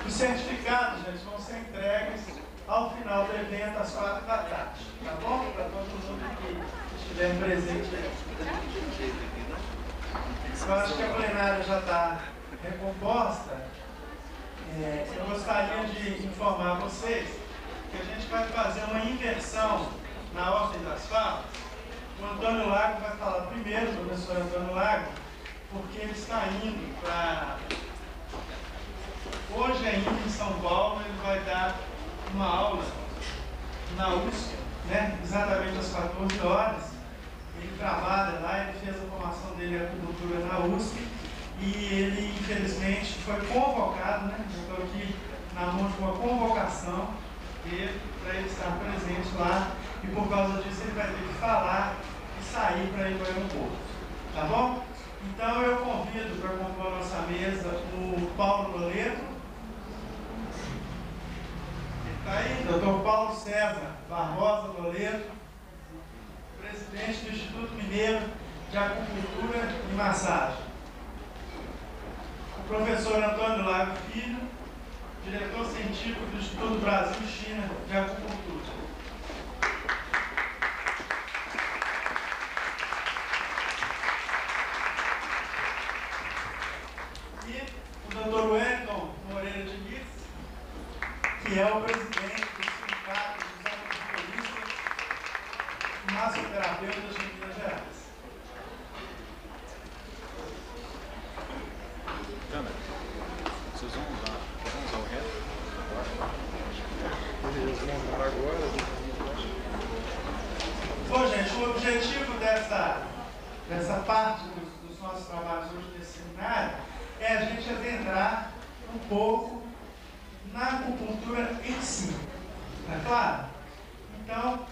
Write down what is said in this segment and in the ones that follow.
Os certificados, gente, vão ser entregues ao final do evento, às 4 da tarde. Tá bom? Para todo mundo que estiver presente aí. Eu acho que a plenária já está recomposta. Eu gostaria de informar vocês que a gente vai fazer uma inversão na ordem das falas. O Antônio Lago vai falar primeiro, o professor Antônio Lago, porque ele está indo para... Hoje ainda em São Paulo, ele vai dar uma aula na USP, né? Exatamente às 14 horas. Ele trabalha lá, ele fez a formação dele em acupuntura na USP e ele, infelizmente, foi convocado, né? Eu estou aqui na mão de uma convocação dele para ele estar presente lá e por causa disso ele vai ter que falar e sair para ir para o aeroporto. Tá bom? Então eu convido para compor a nossa mesa o Paulo Loleto. Está aí, Dr. Paulo César Barbosa Loleto, presidente do Instituto Mineiro de Acupuntura e Massagem. O professor Antônio Lago Filho, diretor científico do Instituto Brasil-China de Acupuntura. E o Dr. Wellington Moreira de Guiz, que é o presidente do Sindicato dos Acupunturistas e Massoterapeutas de Minas Gerais. Câmera, vocês vão usar o reto? Eles vão usar agora. Bom, gente, o objetivo dessa parte dos nossos trabalhos hoje nesse seminário é a gente adentrar um pouco na acupuntura em si. Tá claro? Então,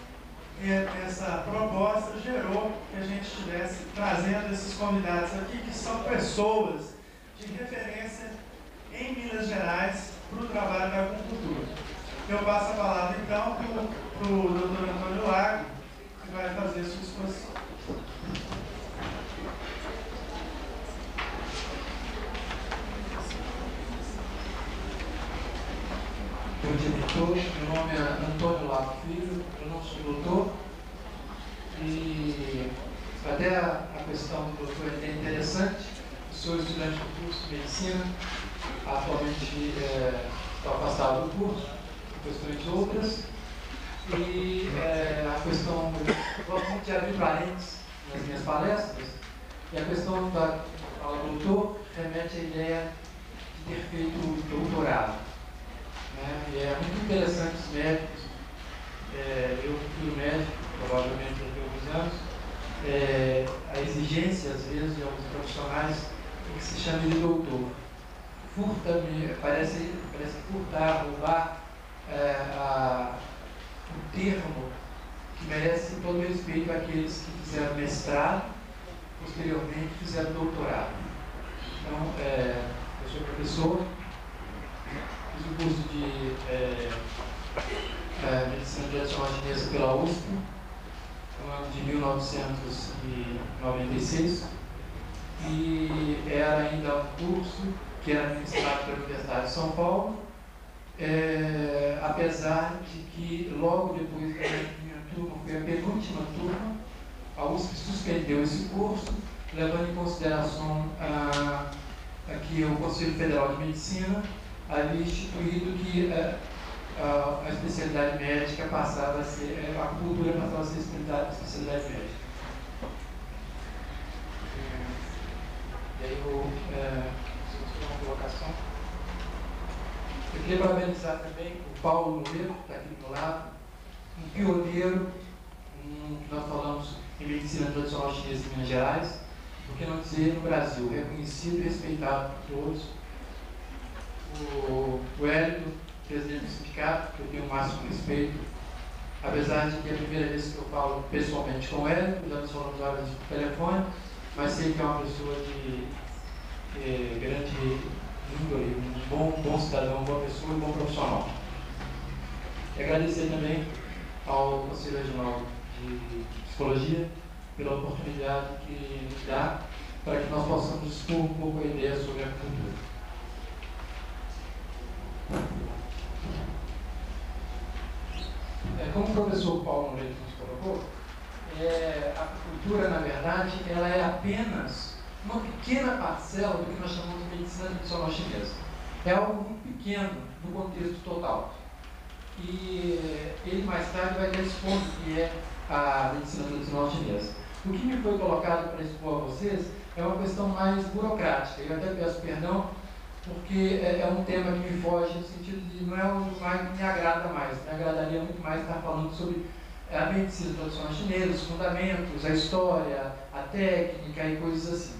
essa proposta gerou que a gente estivesse trazendo esses convidados aqui, que são pessoas de referência em Minas Gerais para o trabalho da acupuntura. Eu passo a palavra então para o Dr. Antônio Lago, que vai fazer sua exposição. Bom dia a todos, meu nome é Antônio Lago Filho, eu não sou doutor e até a questão do doutor é interessante. Sou estudante do curso de medicina, atualmente estou afastado do curso, por questões outras, e a questão, eu gosto muito de abrir parênteses nas minhas palestras, e a questão da fala do doutor remete à ideia de ter feito doutorado. E é muito interessante os médicos, eu fui médico, provavelmente daqui a alguns anos, a exigência, às vezes, de alguns profissionais que se chama de doutor. Parece furtar, roubar o termo que merece todo respeito àqueles que fizeram mestrado, posteriormente fizeram doutorado. Então, eu sou professor, fiz o curso de medicina tradicional chinesa pela USP, no ano de 1996, e era ainda um curso que era ministrado pela Universidade de São Paulo, apesar de que logo depois da minha turma, foi a penúltima turma, a USP suspendeu esse curso, levando em consideração que o Conselho Federal de Medicina havia instituído que a especialidade médica passava a ser, a acupuntura passava a ser especialidade médica. E aí uma colocação. Eu queria parabenizar também o Paulo Loleto, que está aqui do meu lado, um pioneiro, que nós falamos em medicina tradicional chinesa em Minas Gerais, por que não dizer no Brasil, reconhecido e respeitado por todos. O Hélio, presidente do sindicato, que eu tenho o máximo respeito, apesar de que é a primeira vez que eu falo pessoalmente com o Hélio, já nos falamos várias vezes por telefone, mas sei que é uma pessoa de grande índole, um bom cidadão, uma boa pessoa e um bom profissional. E agradecer também ao Conselho Regional de Psicologia pela oportunidade que nos dá para que nós possamos expor um pouco a ideia sobre a acupuntura. professor Paulo Leite nos colocou, a acupuntura, na verdade, ela é apenas uma pequena parcela do que nós chamamos de medicina tradicional chinesa. É algo muito pequeno no contexto total. E ele mais tarde vai ter esse ponto que é a medicina tradicional chinesa. O que me foi colocado para expor a vocês é uma questão mais burocrática. Eu até peço perdão, porque é um tema que me foge no sentido de não é o mais que me agrada mais. Me agradaria muito mais estar falando sobre a medicina tradicional chinesa, os fundamentos, a história, a técnica e coisas assim.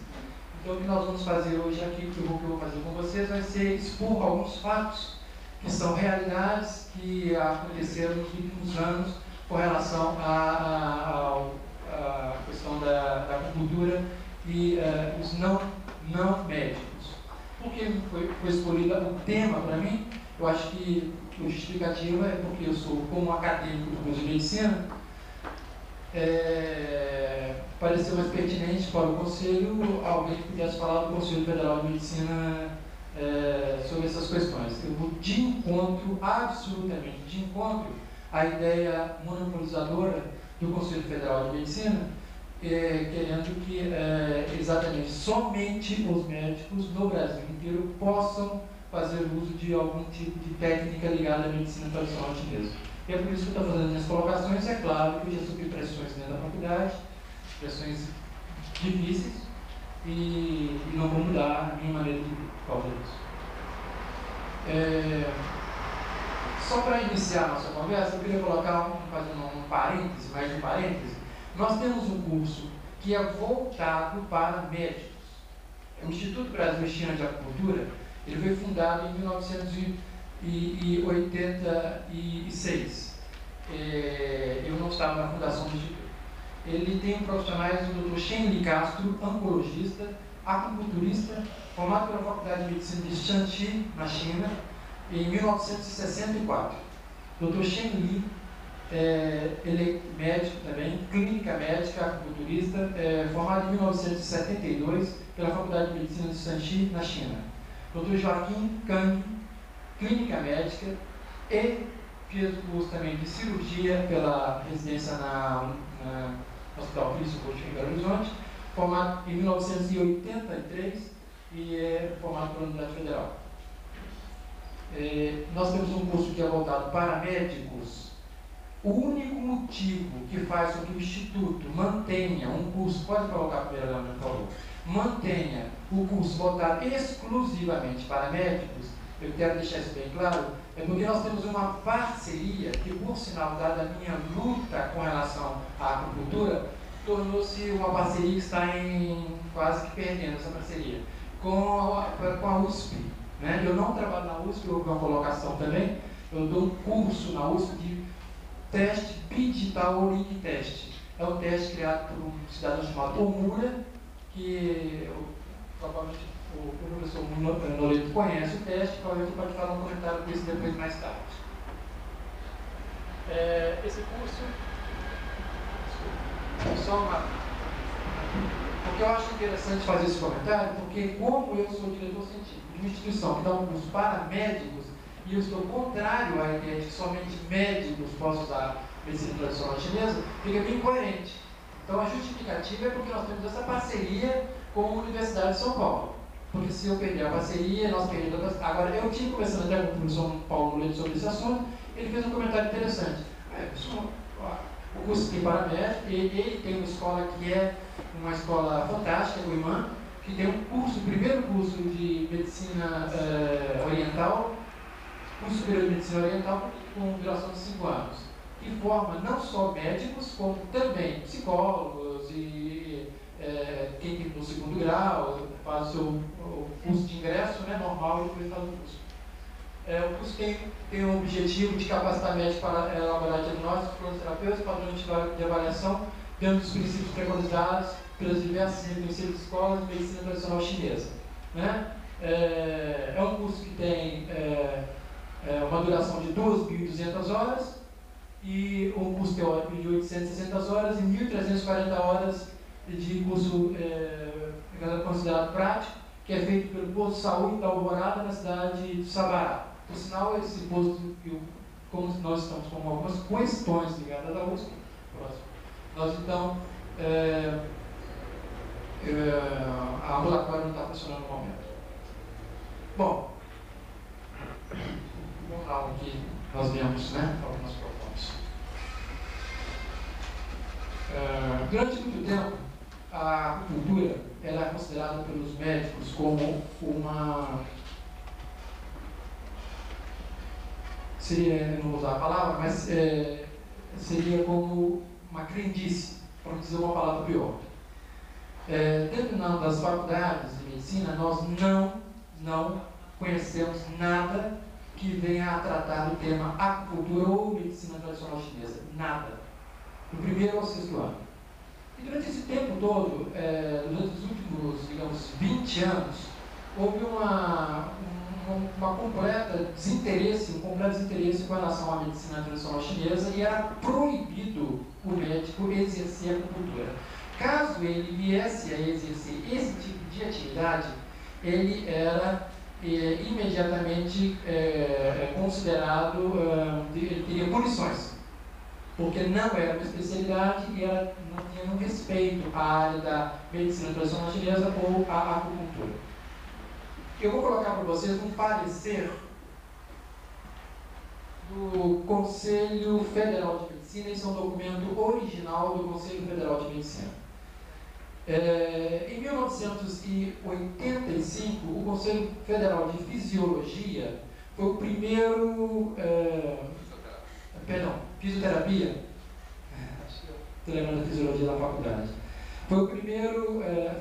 Então, o que nós vamos fazer hoje aqui, o que eu vou fazer com vocês, vai ser expor alguns fatos que são realidades que aconteceram nos últimos anos com relação à questão da acupuntura e os não médicos. Por que foi escolhido o tema para mim? Eu acho que o justificativo é porque eu sou, como acadêmico do curso de medicina, pareceu mais pertinente para o Conselho alguém que pudesse falar do Conselho Federal de Medicina sobre essas questões. Eu vou de encontro, absolutamente de encontro, à ideia monopolizadora do Conselho Federal de Medicina, querendo que exatamente somente os médicos no Brasil inteiro possam fazer uso de algum tipo de técnica ligada à medicina tradicional chinesa. E é por isso que eu estou fazendo minhas colocações. É claro que eu já sofri pressões dentro da faculdade, pressões difíceis, e não vou mudar a minha maneira de viver por causa disso. Só para iniciar a nossa conversa, eu queria colocar fazer um parêntese, mais um parêntese. Nós temos um curso que é voltado para médicos. O Instituto Brasileiro de Acupuntura, ele foi fundado em 1986. Eu não estava na fundação do Instituto. Ele tem profissionais, o Dr. Shen Li Castro, oncologista, acupunturista, formado pela Faculdade de Medicina de Shanxi, na China, em 1964. Dr. Shen Li, ele é médico também, clínica médica, acupunturista, formado em 1972 pela Faculdade de Medicina de Shanxi, na China. Dr. Joaquim Kang, clínica médica, e fez o curso também de cirurgia pela residência no Hospital Cristo Coach em Belo Horizonte, formado em 1983 e é formado pela Universidade Federal. Nós temos um curso que é voltado para médicos. O único motivo que faz com que o Instituto mantenha um curso, pode colocar a primeira lâmina, por favor, mantenha o curso voltado exclusivamente para médicos, eu quero deixar isso bem claro, é porque nós temos uma parceria que, por sinal, dada a minha luta com relação à acupuntura, tornou-se uma parceria que está quase que perdendo essa parceria, com a USP. Né? Eu não trabalho na USP, houve uma colocação também, eu dou um curso na USP de teste bidigital ou link test. É um teste criado por um cidadão chamado Omura, que provavelmente o professor Noleto conhece o teste, provavelmente pode falar um comentário com isso depois mais tarde. Esse curso, só uma... Porque eu acho interessante fazer esse comentário, porque como eu sou diretor científico de uma instituição que dá um curso para médicos, e eu estou contrário à ideia de que somente médicos possam usar medicina tradicional chinesa, fica bem incoerente. Então a justificativa é porque nós temos essa parceria com a Universidade de São Paulo. Porque se eu perder a parceria, nós perdemos a... Agora, eu tinha conversando até com o professor Paulo Leite sobre esse assunto, ele fez um comentário interessante. O curso tem paramédico, ele tem uma escola que é uma escola fantástica, o IMAN, que tem um curso, o primeiro curso de medicina oriental, curso superior de medicina oriental, com duração de 5 anos, que forma não só médicos, como também psicólogos e quem tem no segundo grau, faz o seu curso de ingresso, né, normal, e depois faz o curso. O curso tem o objetivo de capacitar médicos para elaborar diagnósticos, planos terapêuticos, padrões de avaliação, dentro dos princípios preconizados pelas diversas e reconhecidas escolas de medicina tradicional chinesa. Né? É um curso que tem uma duração de 2.200 horas e um curso teórico de 860 horas e 1.340 horas de curso considerado prático, que é feito pelo posto de saúde da Alvorada, na cidade de Sabará. Por sinal, esse posto que o como nós estamos com algumas questões ligadas à USP, nós então, a ambulatória não está funcionando no momento. Bom, vamos lá o que nós vemos, né, ao que nós propomos. Durante muito tempo, a acupuntura ela é considerada pelos médicos como uma... Seria, não vou usar a palavra, mas seria como uma crendice, para não dizer uma palavra pior. Dentro das faculdades de medicina, nós não conhecemos nada que venha a tratar do tema acupuntura ou medicina tradicional chinesa. Nada. Do primeiro ao sexto ano. E durante esse tempo todo, durante os últimos, digamos, 20 anos, houve um completo desinteresse com relação à medicina tradicional chinesa e era proibido o médico exercer a acupuntura. Caso ele viesse a exercer esse tipo de atividade, ele era imediatamente considerado, ele teria punições, porque não era uma especialidade e não tinha um respeito à área da medicina tradicional chinesa ou à acupuntura. Eu vou colocar para vocês um parecer do Conselho Federal de Medicina. Esse é um documento original do Conselho Federal de Medicina. Em 1985, o Conselho Federal de Fisiologia foi o primeiro... fisioterapia. Estou lembrando da fisiologia da faculdade. Foi a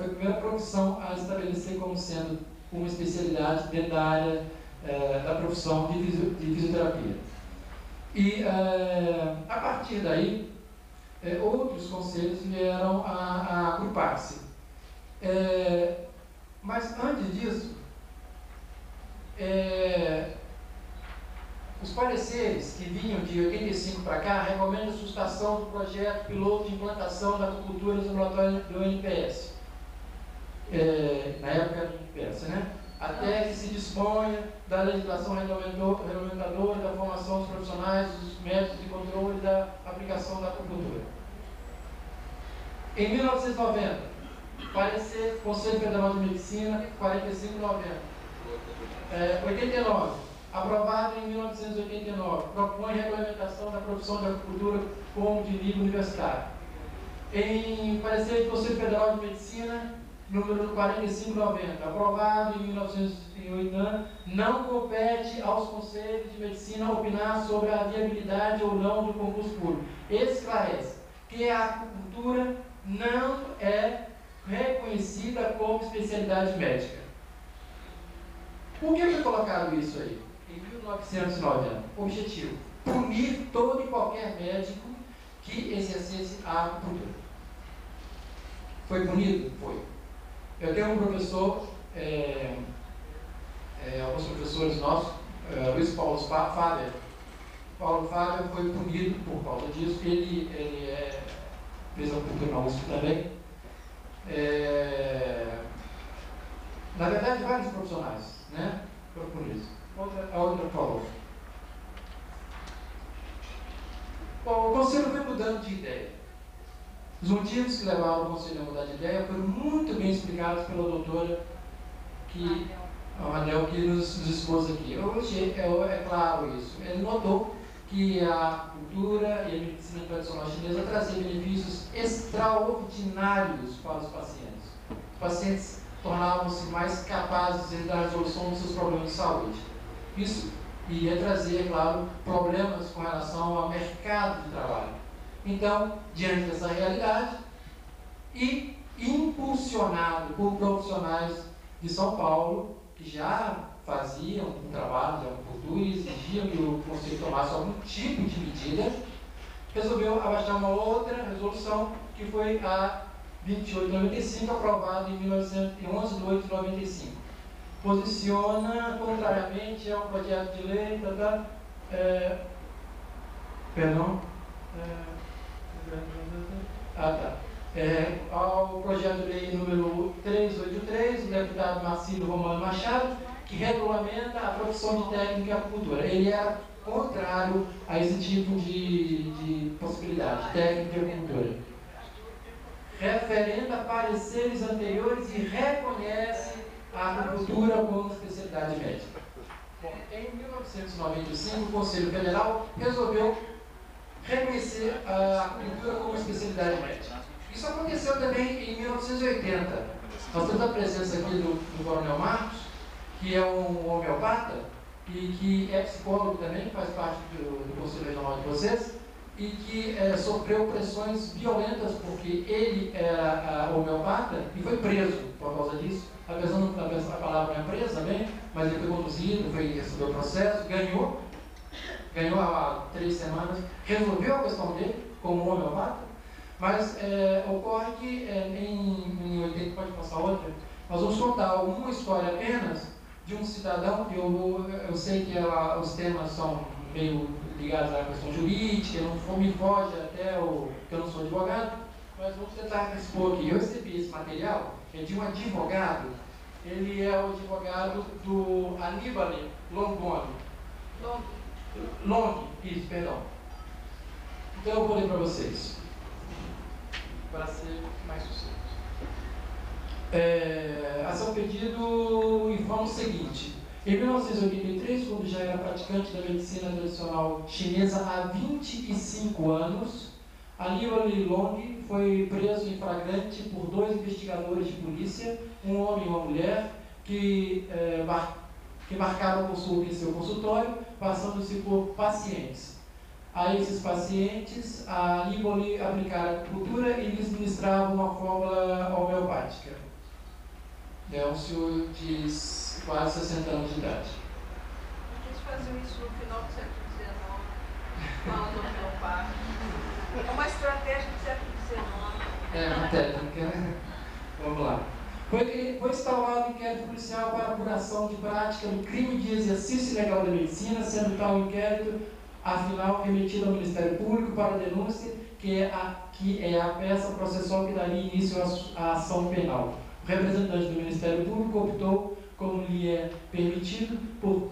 primeira profissão a estabelecer como sendo uma especialidade dentro da área da profissão de fisioterapia. E a partir daí, outros conselhos vieram a agrupar-se. Mas antes disso, os pareceres que vinham de 85 para cá recomendam a sustentação do projeto piloto de implantação da acupuntura nos laboratórios do NPS. Na época do NPS, né? Até que se disponha da legislação regulamentadora da formação dos profissionais, dos métodos de controle da aplicação da acupuntura. Em 1990, parecer Conselho Federal de Medicina 4590. 89, aprovado em 1989, propõe regulamentação da profissão de acupuntura como de nível universitário. Em parecer do Conselho Federal de Medicina número 4590, aprovado em 1980, não compete aos conselhos de medicina opinar sobre a viabilidade ou não do concurso público. Esclarece que a acupuntura não é reconhecida como especialidade médica. Por que foi colocado isso aí? Em 1990, objetivo: punir todo e qualquer médico que exercesse a acupuntura. Foi punido? Foi. Eu tenho um professor, alguns professores nossos, Luiz Paulo Fábio. Paulo Fábio foi punido por causa disso. Ele fez acupuntura na USP também. Na verdade, vários profissionais, né, foram punidos. A outra falou. Bom, o conselho foi mudando de ideia. Os motivos que levaram o conselho a mudar de ideia foram muito bem explicados pela doutora Anel, que nos expôs aqui. Hoje é claro isso. Ele notou que a acupuntura e a medicina tradicional chinesa traziam benefícios extraordinários para os pacientes. Os pacientes tornavam-se mais capazes da resolução dos seus problemas de saúde. Isso iria trazer, é claro, problemas com relação ao mercado de trabalho. Então, diante dessa realidade, e impulsionado por profissionais de São Paulo, que já faziam um trabalho de acupuntura e exigiam que o conselho tomasse algum tipo de medida, resolveu abaixar uma outra resolução, que foi a 2895, aprovada em 11 de 8 de 95. Posiciona contrariamente ao projeto de lei, ao projeto de lei número 383, do deputado Marcílio Romano Machado, que regulamenta a profissão de técnico em acupuntura. Ele era contrário a esse tipo de possibilidade, técnico em acupuntura. Referenda pareceres anteriores e reconhece a acupuntura como especialidade médica. Bom, em 1995, o Conselho Federal resolveu reconhecer a acupuntura como especialidade médica. Isso aconteceu também em 1980. Nós temos a presença aqui do Coronel Marcos, que é um homeopata e que é psicólogo também, faz parte do Conselho Regional de vocês, e que sofreu pressões violentas porque ele era homeopata e foi preso por causa disso. Apesar da palavra não é presa também, mas ele foi conduzido, recebeu o processo, ganhou há 3 semanas, resolveu a questão dele como homeopata, mas ocorre que em 80, pode passar outra, nós vamos contar uma história apenas de um cidadão, que eu sei que os temas são meio ligados à questão jurídica, não me foge até que eu não sou advogado, mas vamos tentar expor aqui. Eu recebi esse material, é de um advogado, ele é o advogado do Aníbal Longoni. Long, isso, perdão. Então eu vou ler para vocês, para ser mais sucinto. Ação pedido informa o seguinte: em 1983, quando já era praticante da medicina tradicional chinesa há 25 anos, Aníbal Long foi preso em flagrante por 2 investigadores de polícia, um homem e uma mulher, que marcaram consulta em seu consultório, passando-se por pacientes. A esses pacientes, a Aníbal aplicava acupuntura e lhes ministrava uma fórmula homeopática. É um senhor de quase 60 anos de idade. Eles faziam isso no final do século XIX, falando homeopático. É uma estratégia do século XIX. É uma técnica, né? Vamos lá. Foi instaurado inquérito policial para apuração de prática do crime de exercício ilegal da medicina, sendo tal inquérito, afinal, remetido ao Ministério Público para a denúncia, que é a peça processual que daria início à ação penal. O representante do Ministério Público optou, como lhe é permitido, por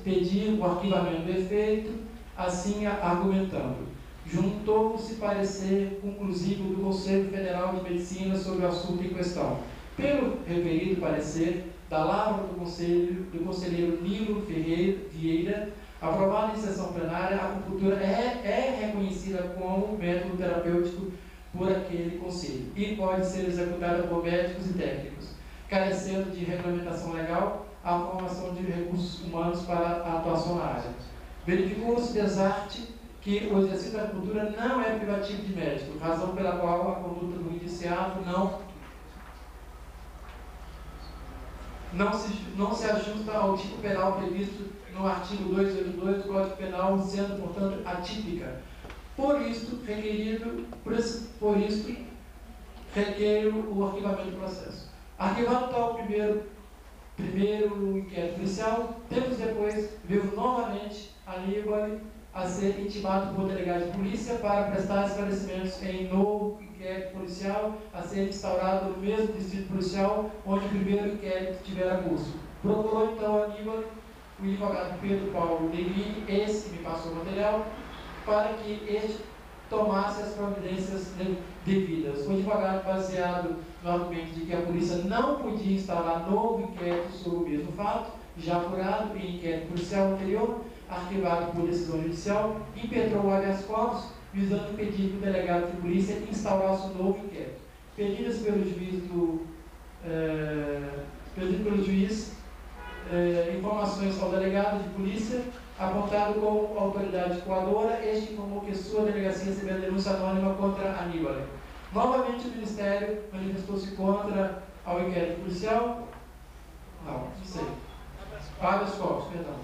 pedir o arquivamento do efeito, assim argumentando. Juntou-se parecer conclusivo do Conselho Federal de Medicina sobre o assunto em questão. Pelo referido parecer, da lavra do conselheiro Nilo Vieira, aprovado em sessão plenária, a acupuntura é reconhecida como método terapêutico por aquele conselho e pode ser executada por médicos e técnicos, carecendo de regulamentação legal a formação de recursos humanos para a atuação na área. Verificou-se desarte que o exercício da acupuntura não é privativo de médico, razão pela qual a conduta do indiciado não se ajusta ao tipo penal previsto no artigo 282 do Código Penal, sendo, portanto, atípica. Por isto, requeiro o arquivamento do processo. Arquivado tal primeiro inquérito policial, tempos depois, veio novamente Aníbal a ser intimado por delegado de polícia para prestar esclarecimentos em novo inquérito policial a ser instaurado no mesmo distrito policial onde o primeiro inquérito tivera curso. Procurou então Aníbal, o advogado Pedro Paulo Negrini, esse que me passou o material, para que este tomasse as providências devidas. O advogado, baseado no argumento de que a polícia não podia instaurar novo inquérito sobre o mesmo fato, já apurado em inquérito policial anterior, arquivado por decisão judicial, impetrou o habeas corpus, visando impedir que o delegado de polícia instaurasse um novo inquérito. Pedidas pelo juiz, informações ao delegado de polícia, apontado como autoridade coadora, este informou que sua delegacia recebeu denúncia anônima contra Aníbal. Novamente o Ministério manifestou-se contra ao inquérito policial. Não sei. Habeas corpus, perdão.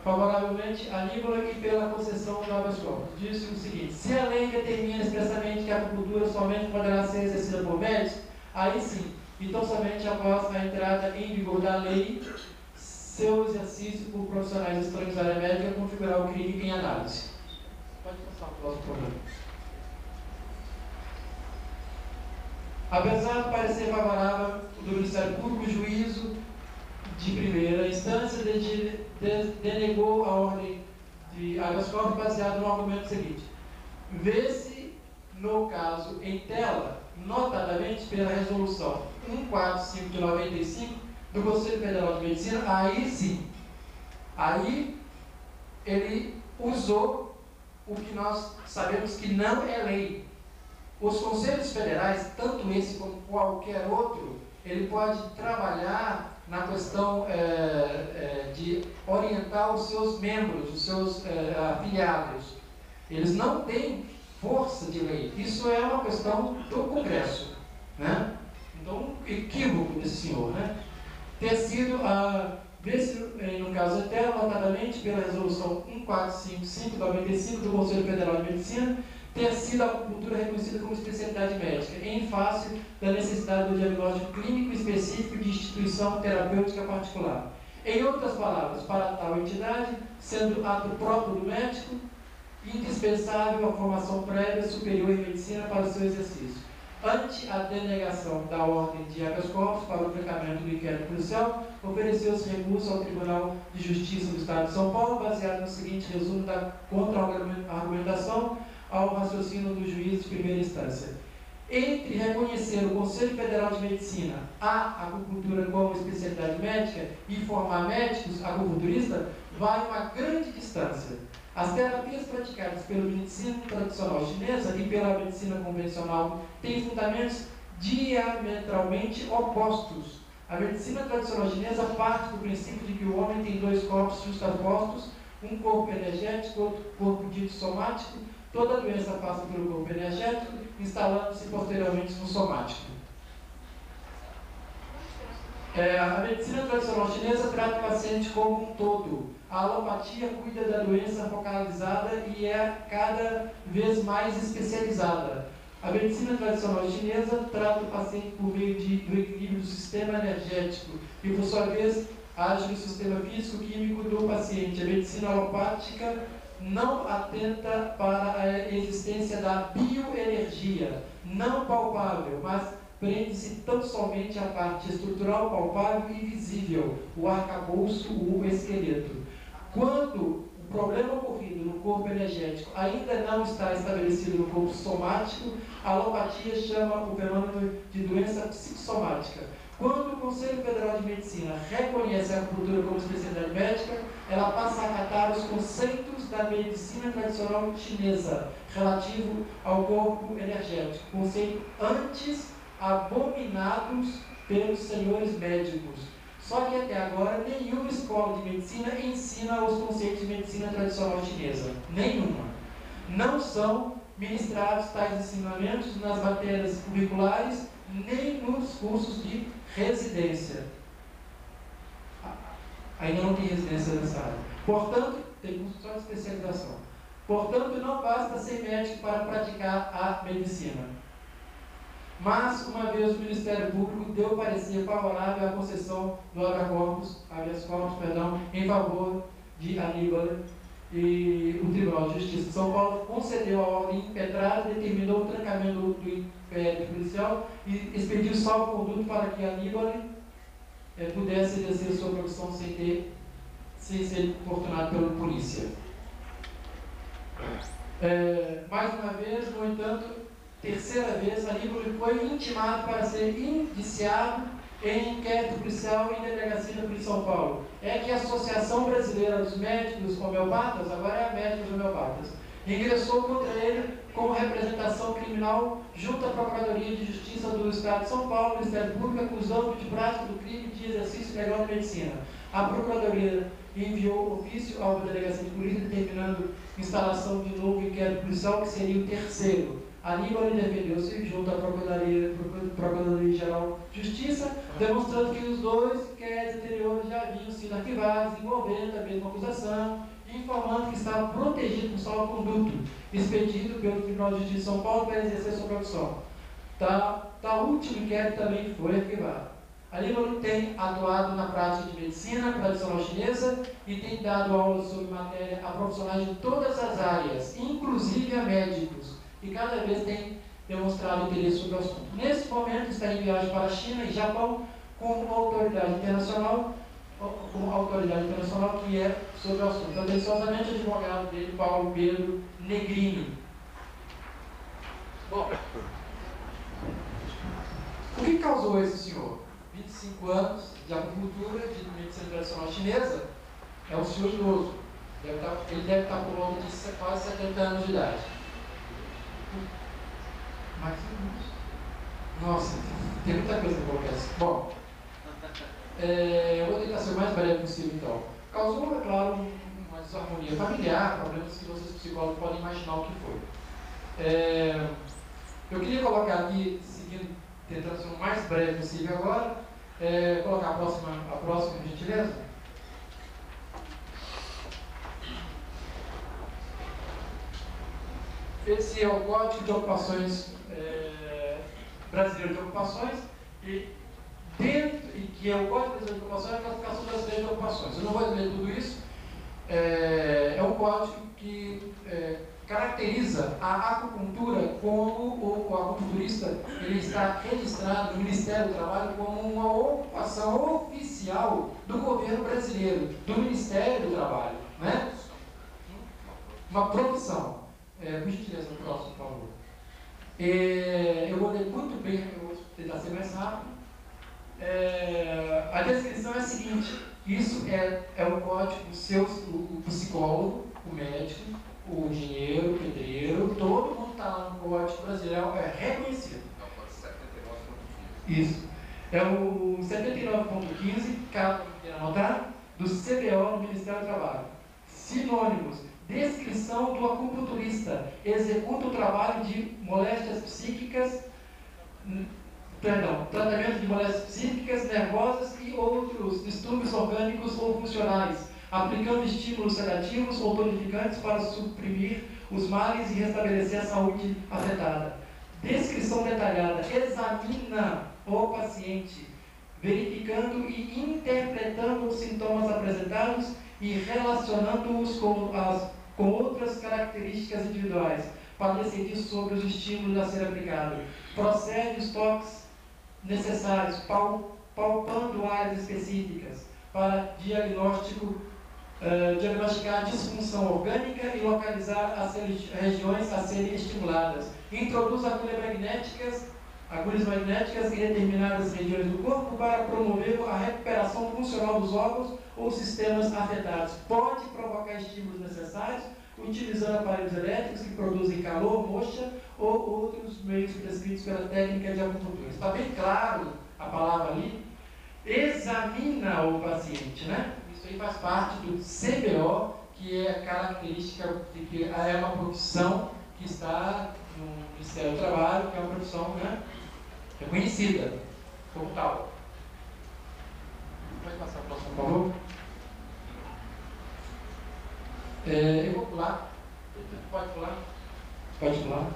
Favoravelmente a Aníbal e pela concessão do habeas corpus. Disse o seguinte: se a lei determina expressamente que a acupuntura somente poderá ser exercida por médicos, aí sim, então somente após a entrada em vigor da lei, seu exercício por profissionais estranhos da área médica configurar o crime em análise. Pode passar o próximo problema. Apesar do parecer favorável do Ministério Público, o juízo de primeira instância denegou a ordem de habeas corpus baseado no argumento seguinte: vê-se no caso em tela, notadamente pela resolução 145 de 95 do Conselho Federal de Medicina, aí sim, aí ele usou o que nós sabemos que não é lei. Os conselhos federais, tanto esse como qualquer outro, ele pode trabalhar na questão de orientar os seus membros, os seus afiliados. Eles não têm força de lei. Isso é uma questão do Congresso, né? Então, um equívoco desse senhor, né? Ter sido, vê-se no caso eterno, notadamente pela resolução 1455/95 do Conselho Federal de Medicina, ter sido a acupuntura reconhecida como especialidade médica, em face da necessidade do diagnóstico clínico específico de instituição terapêutica particular. Em outras palavras, para tal entidade, sendo ato próprio do médico, indispensável a formação prévia superior em medicina para o seu exercício. Ante a denegação da ordem de habeas corpus para o trancamento do inquérito policial, ofereceu-se recurso ao Tribunal de Justiça do Estado de São Paulo, baseado no seguinte resumo da contra-argumentação ao raciocínio do juiz de primeira instância. Entre reconhecer o Conselho Federal de Medicina a acupuntura como especialidade médica e formar médicos acupunturistas, vai uma grande distância. As terapias praticadas pela medicina tradicional chinesa e pela medicina convencional têm fundamentos diametralmente opostos. A medicina tradicional chinesa parte do princípio de que o homem tem dois corpos justapostos, um corpo energético, outro corpo dito somático. Toda doença passa pelo corpo energético, instalando-se posteriormente no somático. A medicina tradicional chinesa trata o paciente como um todo. A alopatia cuida da doença focalizada e é cada vez mais especializada. A medicina tradicional chinesa trata o paciente por meio do equilíbrio do sistema energético e, por sua vez, age no sistema físico-químico do paciente. A medicina alopática não atenta para a existência da bioenergia, não palpável, mas prende-se tão somente à parte estrutural palpável e visível, o arcabouço, o esqueleto. Quando o problema ocorrido no corpo energético ainda não está estabelecido no corpo somático, a alopatia chama o fenômeno de doença psicossomática. Quando o Conselho Federal de Medicina reconhece a acupuntura como especialidade médica, ela passa a acatar os conceitos da medicina tradicional chinesa relativo ao corpo energético, conceitos antes abominados pelos senhores médicos. Só que até agora nenhuma escola de medicina ensina os conceitos de medicina tradicional chinesa. Nenhuma. Não são ministrados tais ensinamentos nas matérias curriculares nem nos cursos de residência. Ainda não tem residência nessa área. Portanto, tem curso só de especialização. Portanto, não basta ser médico para praticar a medicina. Mas, uma vez o Ministério Público deu parecer favorável à concessão do habeas corpus, em favor de Aníbal, e o Tribunal de Justiça de São Paulo concedeu a ordem impetrada, determinou o trancamento do inquérito policial e expediu salvo-conduto para que Aníbal pudesse exercer sua profissão sem ser importunado pela polícia. Mais uma vez, no entanto, terceira vez, Aníbal foi intimado para ser indiciado em inquérito policial em delegacia da Polícia de São Paulo. É que a Associação Brasileira dos Médicos Homeopatas, agora é a Médicos Homeopatas, ingressou contra ele como representação criminal junto à Procuradoria de Justiça do Estado de São Paulo, Ministério Público, acusando de prática do crime de exercício ilegal de medicina. A Procuradoria enviou ofício à Delegacia de Polícia determinando instalação de novo inquérito policial, que seria o terceiro. Aníbal defendeu-se junto à Procuradoria-Geral de Justiça, demonstrando que os dois inquéritos anteriores já haviam sido arquivados, envolvendo a mesma acusação, e informando que estava protegido por salvo-conduto, expedido pelo Tribunal de Justiça de São Paulo para exercer sua profissão. Tal último inquérito também foi arquivado. Aníbal tem atuado na prática de medicina tradicional chinesa e tem dado aulas sobre matéria a profissionais de todas as áreas, inclusive a médicos, e cada vez tem demonstrado interesse sobre o assunto. Nesse momento está em viagem para a China e Japão como autoridade internacional com autoridade internacional que é sobre o assunto. Atenciosamente, advogado dele, Paulo Pedro Negrini. Bom, o que causou esse senhor? 25 anos de acupuntura, de medicina tradicional chinesa, é um senhor idoso. Ele deve estar por volta de quase 70 anos de idade. Mais nossa, tem muita coisa que acontece. Bom, eu vou tentar ser o mais breve possível então. Causou, é claro, uma desarmonia familiar, problemas que vocês psicólogos podem imaginar o que foi. Eu queria colocar aqui, seguindo, tentando ser o mais breve possível agora, colocar a próxima, por gentileza. Esse é o Código de Ocupações Brasileiro de Ocupações, e que é o Código Brasileiro de Ocupações e a Classificação Brasileira de Ocupações. Eu não vou ler tudo isso. É um código que caracteriza a acupuntura como o acupunturista ele está registrado no Ministério do Trabalho como uma ocupação oficial do governo brasileiro, do Ministério do Trabalho, né? Uma profissão. Por gentileza, no próximo, por favor. Eu vou ler muito bem, eu vou tentar ser mais rápido. A descrição é a seguinte: isso é o código o psicólogo, o médico, o engenheiro, o pedreiro, todo mundo está lá no Código Brasileiro, é reconhecido. É o código 79.15. Isso. É o 79.15, caso queira anotar, do CBO do Ministério do Trabalho. Sinônimos: descrição do acupunturista, executa o trabalho de moléstias psíquicas, tratamento de moléstias psíquicas, nervosas e outros distúrbios orgânicos ou funcionais, aplicando estímulos sedativos ou tonificantes para suprimir os males e restabelecer a saúde afetada. Descrição detalhada: examina o paciente, verificando e interpretando os sintomas apresentados e relacionando-os com outras características individuais, para decidir sobre os estímulos a ser aplicado. Procede os toques necessários, palpando áreas específicas, para diagnosticar a disfunção orgânica e localizar as regiões a serem estimuladas. Introduz agulhas magnéticas em determinadas regiões do corpo para promover a recuperação funcional dos órgãos ou sistemas afetados. Pode provocar estímulos necessários, utilizando aparelhos elétricos que produzem calor, moxa ou outros meios prescritos pela técnica de acupuntura. Está bem claro a palavra ali? Examina o paciente, né? Isso aí faz parte do CBO, que é característica de que é uma profissão que está no Ministério do Trabalho, que é uma profissão, né, reconhecida como tal. Pode passar a próxima, por favor? Eu vou pular. Pode pular? Pode pular?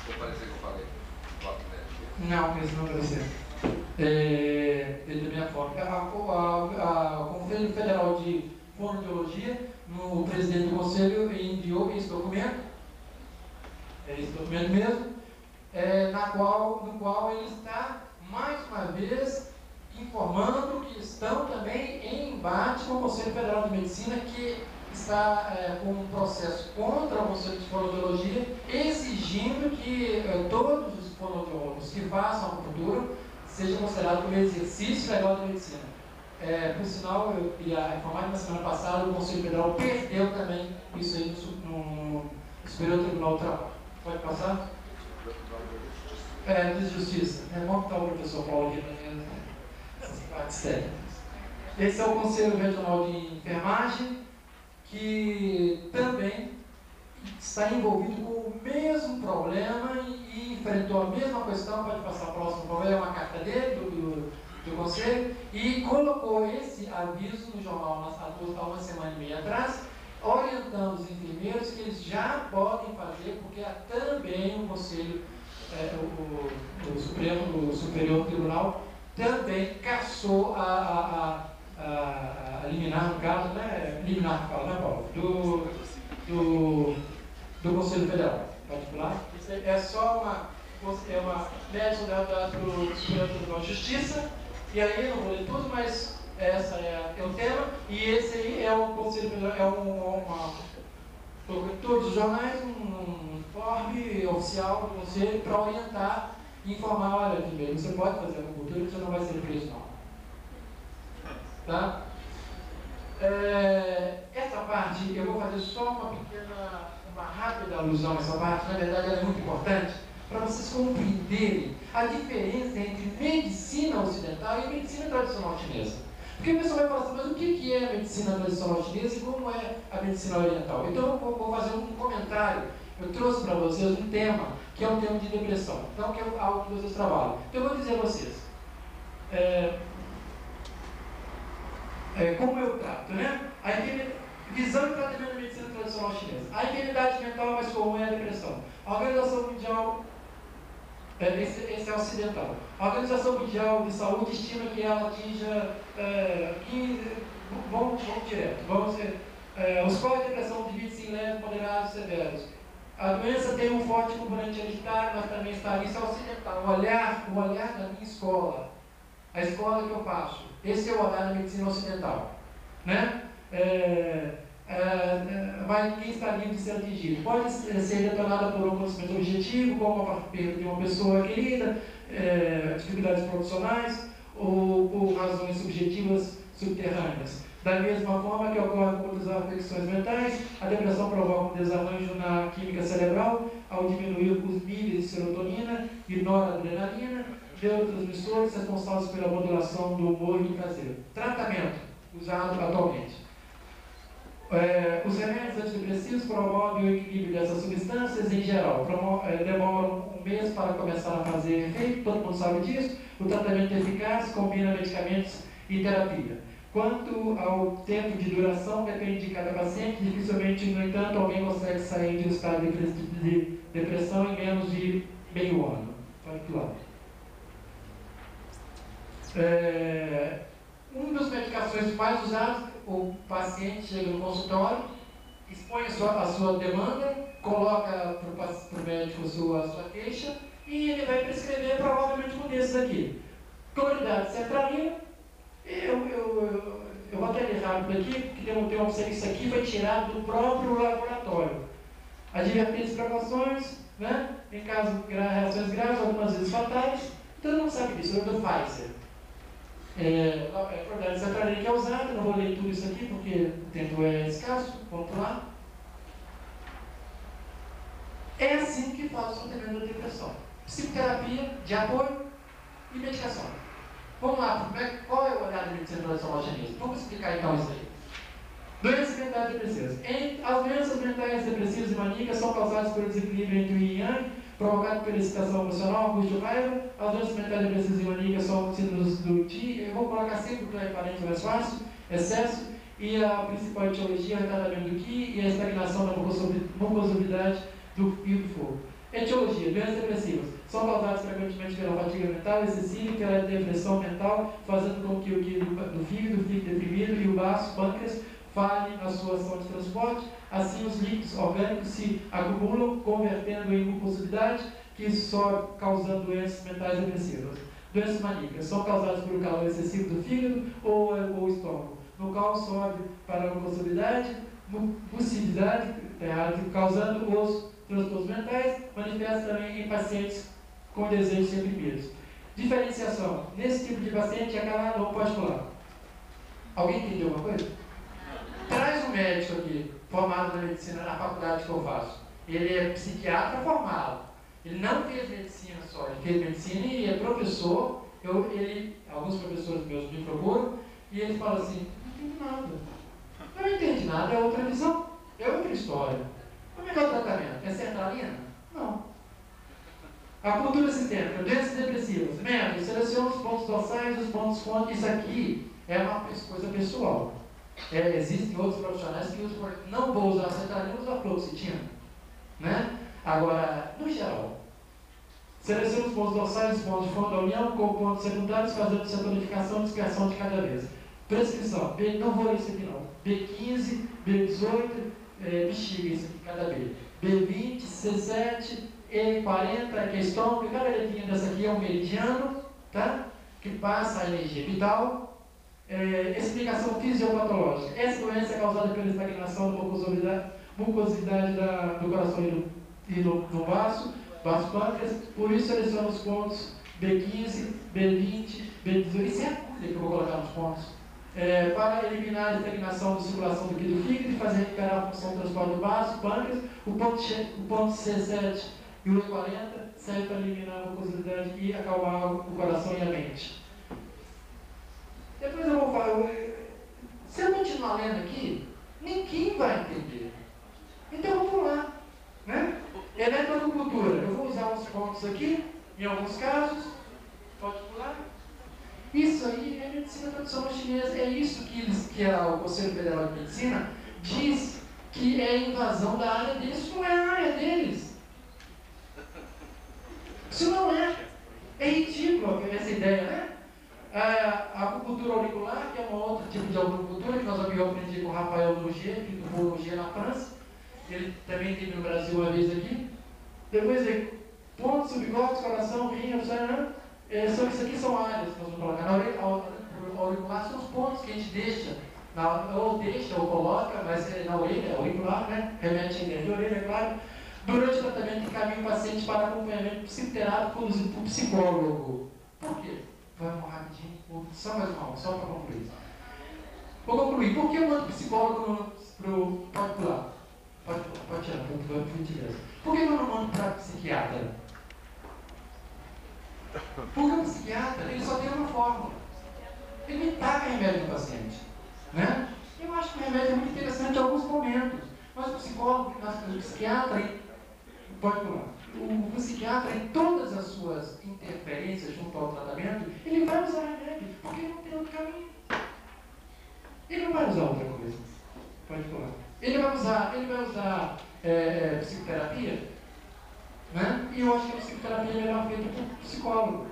Vou parecer que eu falei. Não, esse não vai ser. Ele da minha forma. O Conselho Federal de Fonoaudiologia, o presidente do Conselho, enviou esse documento. É esse documento mesmo, no qual ele está, mais uma vez, informando que estão também em embate com o Conselho Federal de Medicina, que está com um processo contra o Conselho de Fonoaudiologia, exigindo que todos os fonoaudiólogos que façam acupuntura sejam considerados como exercício legal da medicina. Por sinal, eu queria informar que na semana passada o Conselho Federal perdeu também isso aí no Superior Tribunal do Trabalho. Pode passar? De Justiça. Vamos estar o professor Paulo aqui para essas partes técnicas. Esse é o Conselho Regional de Enfermagem, que também está envolvido com o mesmo problema e enfrentou a mesma questão. Pode passar a próxima, por favor. É uma carta dele, do Conselho, e colocou esse aviso no jornal há uma semana e meia atrás, orientando os enfermeiros que eles já podem fazer, porque também o Conselho, o Superior Tribunal, também cassou a liminar, no caso, né? Liminar, né, Paulo? Do Conselho Federal. Pode pular? Isso é só uma média do Superior Tribunal de Justiça, e aí eu não vou ler tudo, mas Esse é o tema, e esse aí é o conselho, todos os jornais, um informe oficial do conselho para orientar e informar, olha, primeiro, você pode fazer acupuntura, você não vai ser preso não. Tá? Essa parte, eu vou fazer só uma rápida alusão a essa parte, na verdade ela é muito importante, para vocês compreenderem a diferença entre medicina ocidental e medicina tradicional chinesa. Porque o pessoal vai falar assim, mas o que é a medicina tradicional chinesa e como é a medicina oriental? Então eu vou fazer um comentário. Eu trouxe para vocês um tema, que é o tema de depressão, então que é algo que vocês trabalham. Então eu vou dizer a vocês, como eu trato, né? Visão e tratamento da medicina tradicional chinesa. A enfermidade mental mais comum é a depressão. A Organização Mundial, esse é ocidental. A Organização Mundial de Saúde estima que ela atinja 15, vamos direto, os quadros de depressão dividem-se em leves, moderados e severos. A doença tem um forte componente hereditário, mas também está isso é ocidental. O olhar da minha escola, a escola que eu faço, esse é o olhar da medicina ocidental, né? Mas ninguém está livre de ser atingido. Pode ser detonada por um acontecimento objetivo, como a perda de uma pessoa querida, dificuldades profissionais ou por razões subjetivas subterrâneas. Da mesma forma que ocorre com outras afecções mentais, a depressão provoca um desarranjo na química cerebral ao diminuir os níveis de serotonina e noradrenalina, neurotransmissores responsáveis pela modulação do humor e do prazer. Tratamento usado atualmente. Os remédios antidepressivos promovem o equilíbrio dessas substâncias em geral. Demoram um mês para começar a fazer efeito, todo mundo sabe disso. O tratamento eficaz combina medicamentos e terapia. Quanto ao tempo de duração, depende de cada paciente. Dificilmente, no entanto, alguém consegue sair de um estado de depressão em menos de meio ano. Olha que lado. Uma das medicações mais usadas, o paciente chega no consultório, expõe a sua demanda, coloca para o médico a sua queixa e ele vai prescrever provavelmente um desses aqui. Cloridade sertralina, eu vou até ler rápido aqui, porque tem uma opção, isso aqui foi tirado do próprio laboratório. Advertências e precauções, né? Em caso de reações graves, algumas vezes fatais, todo mundo sabe disso, é do Pfizer. Cloridade sertralina que é usada, não vou ler tudo isso aqui porque o tempo é escasso, vamos lá. É assim que faz o tratamento da depressão. Psicoterapia de apoio e medicação. Vamos lá, qual é o olhar da medicina tradicional chinesa? Vamos explicar então isso aí. Doenças mentais depressivas. As doenças mentais depressivas e maníacas são causadas pelo desequilíbrio entre o yin e yang, provocado pela excitação emocional, angústia ou raiva. As doenças mentais depressivas e maníacas são síndromes do Qi. Eu vou colocar sempre porque é aparente mais fácil, excesso, e a principal etiologia é o retardamento do Qi e a estagnação da mucosidade e do fogo. Etiologia, doenças depressivas são causadas frequentemente pela fadiga mental excessiva e pela depressão mental, fazendo com que o Qi do fígado fique deprimido e o baço, pâncreas, falhe na sua ação de transporte. Assim, os líquidos orgânicos se acumulam, convertendo em mucosidade, que sobe, causando doenças mentais depressivas. Doenças maníacas são causadas pelo calor excessivo do fígado ou estômago, no qual sobe para a mucosidade, causando os transtornos mentais, manifesta também em pacientes com desejos reprimidos. Diferenciação. Nesse tipo de paciente é calado ou particular. Alguém entendeu alguma coisa? Traz um médico aqui, formado na medicina, na faculdade que eu faço. Ele é psiquiatra formado. Ele não fez medicina só, ele fez medicina e é professor. Alguns professores meus me procuram e eles falam assim, não entendi nada. Eu não entendi nada, é outra visão, é outra história. Como é que é o tratamento? É sertralina? Não. A cultura sistêmica, doenças depressivas, métodos, seleciona os pontos dorsais e os pontos fontes. Isso aqui é uma coisa pessoal. Existem outros profissionais que usam, não vou usar sertralina, vou usar fluoxetina, né? Agora, no geral, seleciona os pontos dorsais e os pontos de fonte da união com pontos secundários, fazendo cetonificação e dispersão de cada vez. Prescrição, não vou ler isso aqui não, B15, B18, bexiga, isso aqui, cada B. B20, C7, E40, que é estômago, cada letrinha dessa aqui é um meridiano, tá? Que passa a energia vital. Explicação fisiopatológica. Essa doença é causada pela estagnação da mucosidade do coração e no vaso pâncreas. Por isso seleciono os pontos B15, B20, B18. Isso é a agulha que eu vou colocar nos pontos. Para eliminar a estagnação da circulação do fígado e fazer recuperar a função do transporte do vaso, pâncreas. O ponto C7 e o E40 serve para eliminar a mucosidade e acalmar o coração e a mente. Depois eu vou falar, se eu continuar lendo aqui, ninguém vai entender. Então eu vou pular. Né? Eletroacupuntura, eu vou usar uns pontos aqui, em alguns casos, pode pular. Isso aí é medicina tradicional chinesa, é isso que o Conselho Federal de Medicina diz que é invasão da área deles. Isso não é a área deles. Isso não é. É ridículo essa ideia, né? A acupuntura auricular, que é um outro tipo de acupuntura que eu aprendi com o Rafael Logier, que do Logier na França. Ele também teve no Brasil uma vez aqui. Depois aí, pontos, subglótis, coração, rim, isso aqui são áreas que nós vamos colocar. Na auricular são os pontos que a gente deixa, ou coloca, mas na orelha, auricular, né? Remete a ideia de orelha, é claro. Durante o tratamento, encaminha o paciente para acompanhamento psicoterápico por psicólogo. Por quê? Vamos rapidinho, só mais uma aula, só para concluir. Vou concluir. Por que eu mando psicólogo pode pular? Pode tirar, por gentileza. Por que eu não mando para psiquiatra? Porque o psiquiatra, ele só tem uma fórmula. Ele me taca remédio no paciente. Né? Eu acho que o remédio é muito interessante em alguns momentos. Mas o psicólogo, o psiquiatra, pode pular. O psiquiatra, em todas as suas interferências junto ao tratamento, ele vai usar remédio, porque não tem outro caminho. Ele não vai usar outra coisa. Pode pular. Ele vai usar psicoterapia, né? E eu acho que a psicoterapia é melhor feita por psicólogo.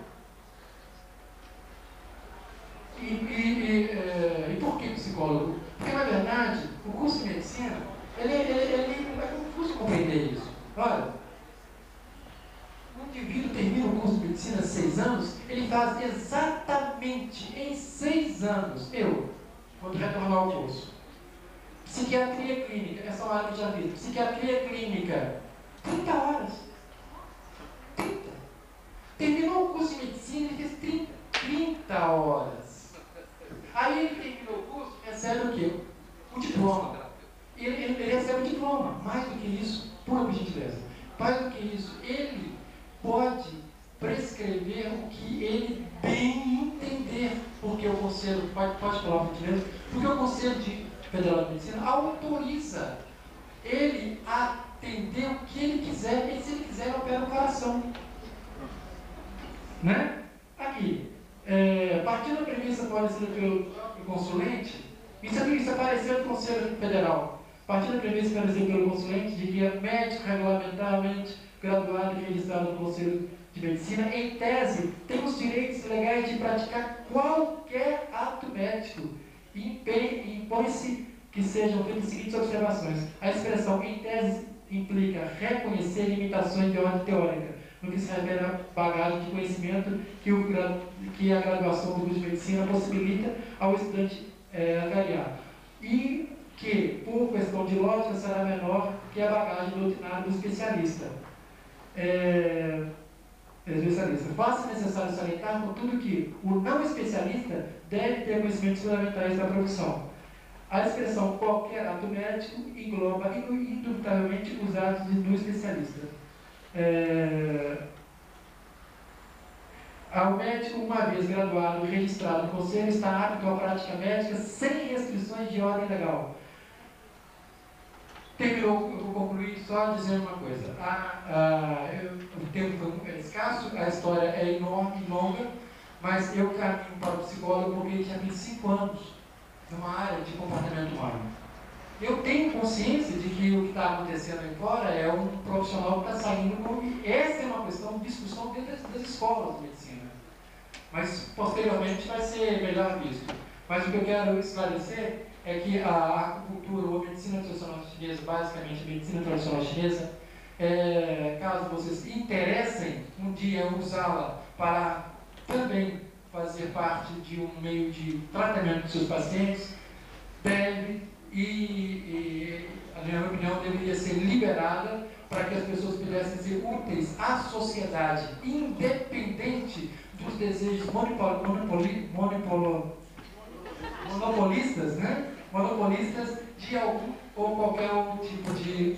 E por que psicólogo? Porque, na verdade, o curso de medicina, ele é confuso compreender isso. Olha, um indivíduo termina o curso de medicina 6 anos, ele faz exatamente em 6 anos. Eu vou retornar ao curso. Psiquiatria clínica, essa é uma área que eu já fiz. Psiquiatria clínica, 30 horas. 30. Terminou o curso de medicina, ele fez 30 horas. Aí ele terminou o curso, recebe o quê? O diploma. Ele recebe o diploma. Mais do que isso, por gentileza. Mais do que isso, ele pode prescrever o que ele bem entender. Porque o Conselho, pode falar por gentileza? Porque o Conselho Federal de Medicina autoriza ele a atender o que ele quiser, e se ele quiser, ele opera no coração. Né? Aqui, partindo da premissa estabelecida pelo consulente, isso apareceu no Conselho Federal. Partindo da premissa estabelecida pelo consulente de que é médico regulamentarmente graduado e registrado no Conselho de Medicina, em tese, tem os direitos legais de praticar qualquer ato médico. Impõe-se que sejam feitas as seguintes observações. A expressão em tese implica reconhecer limitações de ordem teórica, no que se refere à bagagem de conhecimento que a graduação do curso de medicina possibilita ao estudante avaliar. E que, por questão de lógica, será menor que a bagagem doutrinária do especialista. Faz-se necessário salientar, contudo, que o não especialista deve ter conhecimentos fundamentais da profissão. A expressão qualquer ato médico engloba indubitavelmente os atos do especialista. Ao médico, uma vez graduado e registrado no conselho, está apto à prática médica sem restrições de ordem legal. Terminou, eu vou concluir só dizendo uma coisa. O tempo foi escasso, a história é enorme e longa, mas eu caminho para o psicólogo porque ele já tem 5 anos numa área de comportamento humano. Eu tenho consciência de que o que está acontecendo aí fora é um profissional que está saindo, e essa é uma questão de discussão dentro das escolas de medicina. Mas posteriormente vai ser melhor visto. Mas o que eu quero esclarecer é que a acupuntura ou a medicina tradicional chinesa, basicamente a medicina tradicional chinesa, caso vocês interessem um dia usá-la para também fazer parte de um meio de tratamento dos seus pacientes deve e na minha opinião, deveria ser liberada para que as pessoas pudessem ser úteis à sociedade, independente dos desejos monopolistas, né? Monopolistas de algum ou qualquer outro tipo de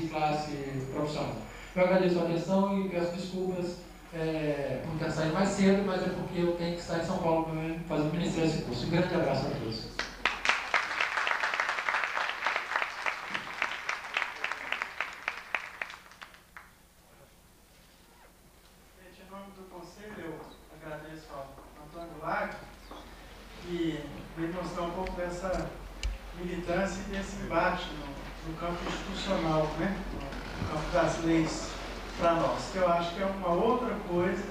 classe profissional. Eu agradeço a atenção e peço desculpas por ter saído mais cedo, mas é porque eu tenho que estar em São Paulo para fazer ministrar esse curso. Um grande abraço a todos. Em nome do Conselho, eu agradeço ao Antônio Lago que veio mostrar um pouco dessa militância e desse embate no campo institucional, né? No campo das leis para nós, que eu acho que é uma outra coisa,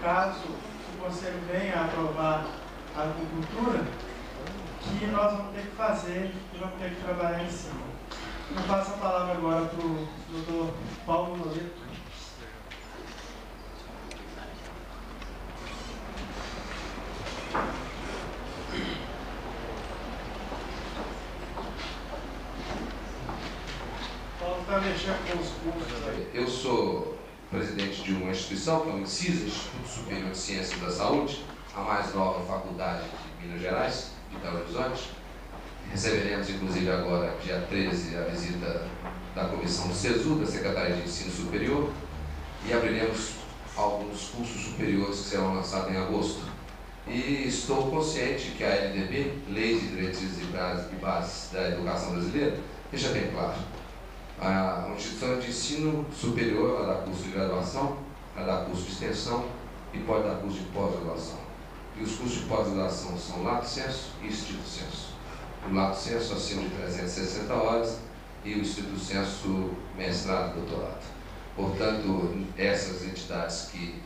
caso o Conselho venha a aprovar a agricultura, que nós vamos ter que fazer e vamos ter que trabalhar em cima. Eu passo a palavra agora para o doutor Paulo Loreto. Eu sou presidente de uma instituição, que é o INCISA, Instituto Superior de Ciências da Saúde, a mais nova faculdade de Minas Gerais, de Belo Horizonte. Receberemos, inclusive, agora, dia 13, a visita da Comissão do SESU, da Secretaria de Ensino Superior, e abriremos alguns cursos superiores que serão lançados em agosto. E estou consciente que a LDB, Lei de Diretrizes e Bases da Educação Brasileira, deixa bem claro. A instituição de ensino superior, ela dá curso de graduação, ela dá curso de extensão e pode dar curso de pós-graduação. E os cursos de pós-graduação são lato sensu e estrito sensu. O lato sensu acima de 360 horas e o estrito sensu mestrado e doutorado. Portanto, essas entidades que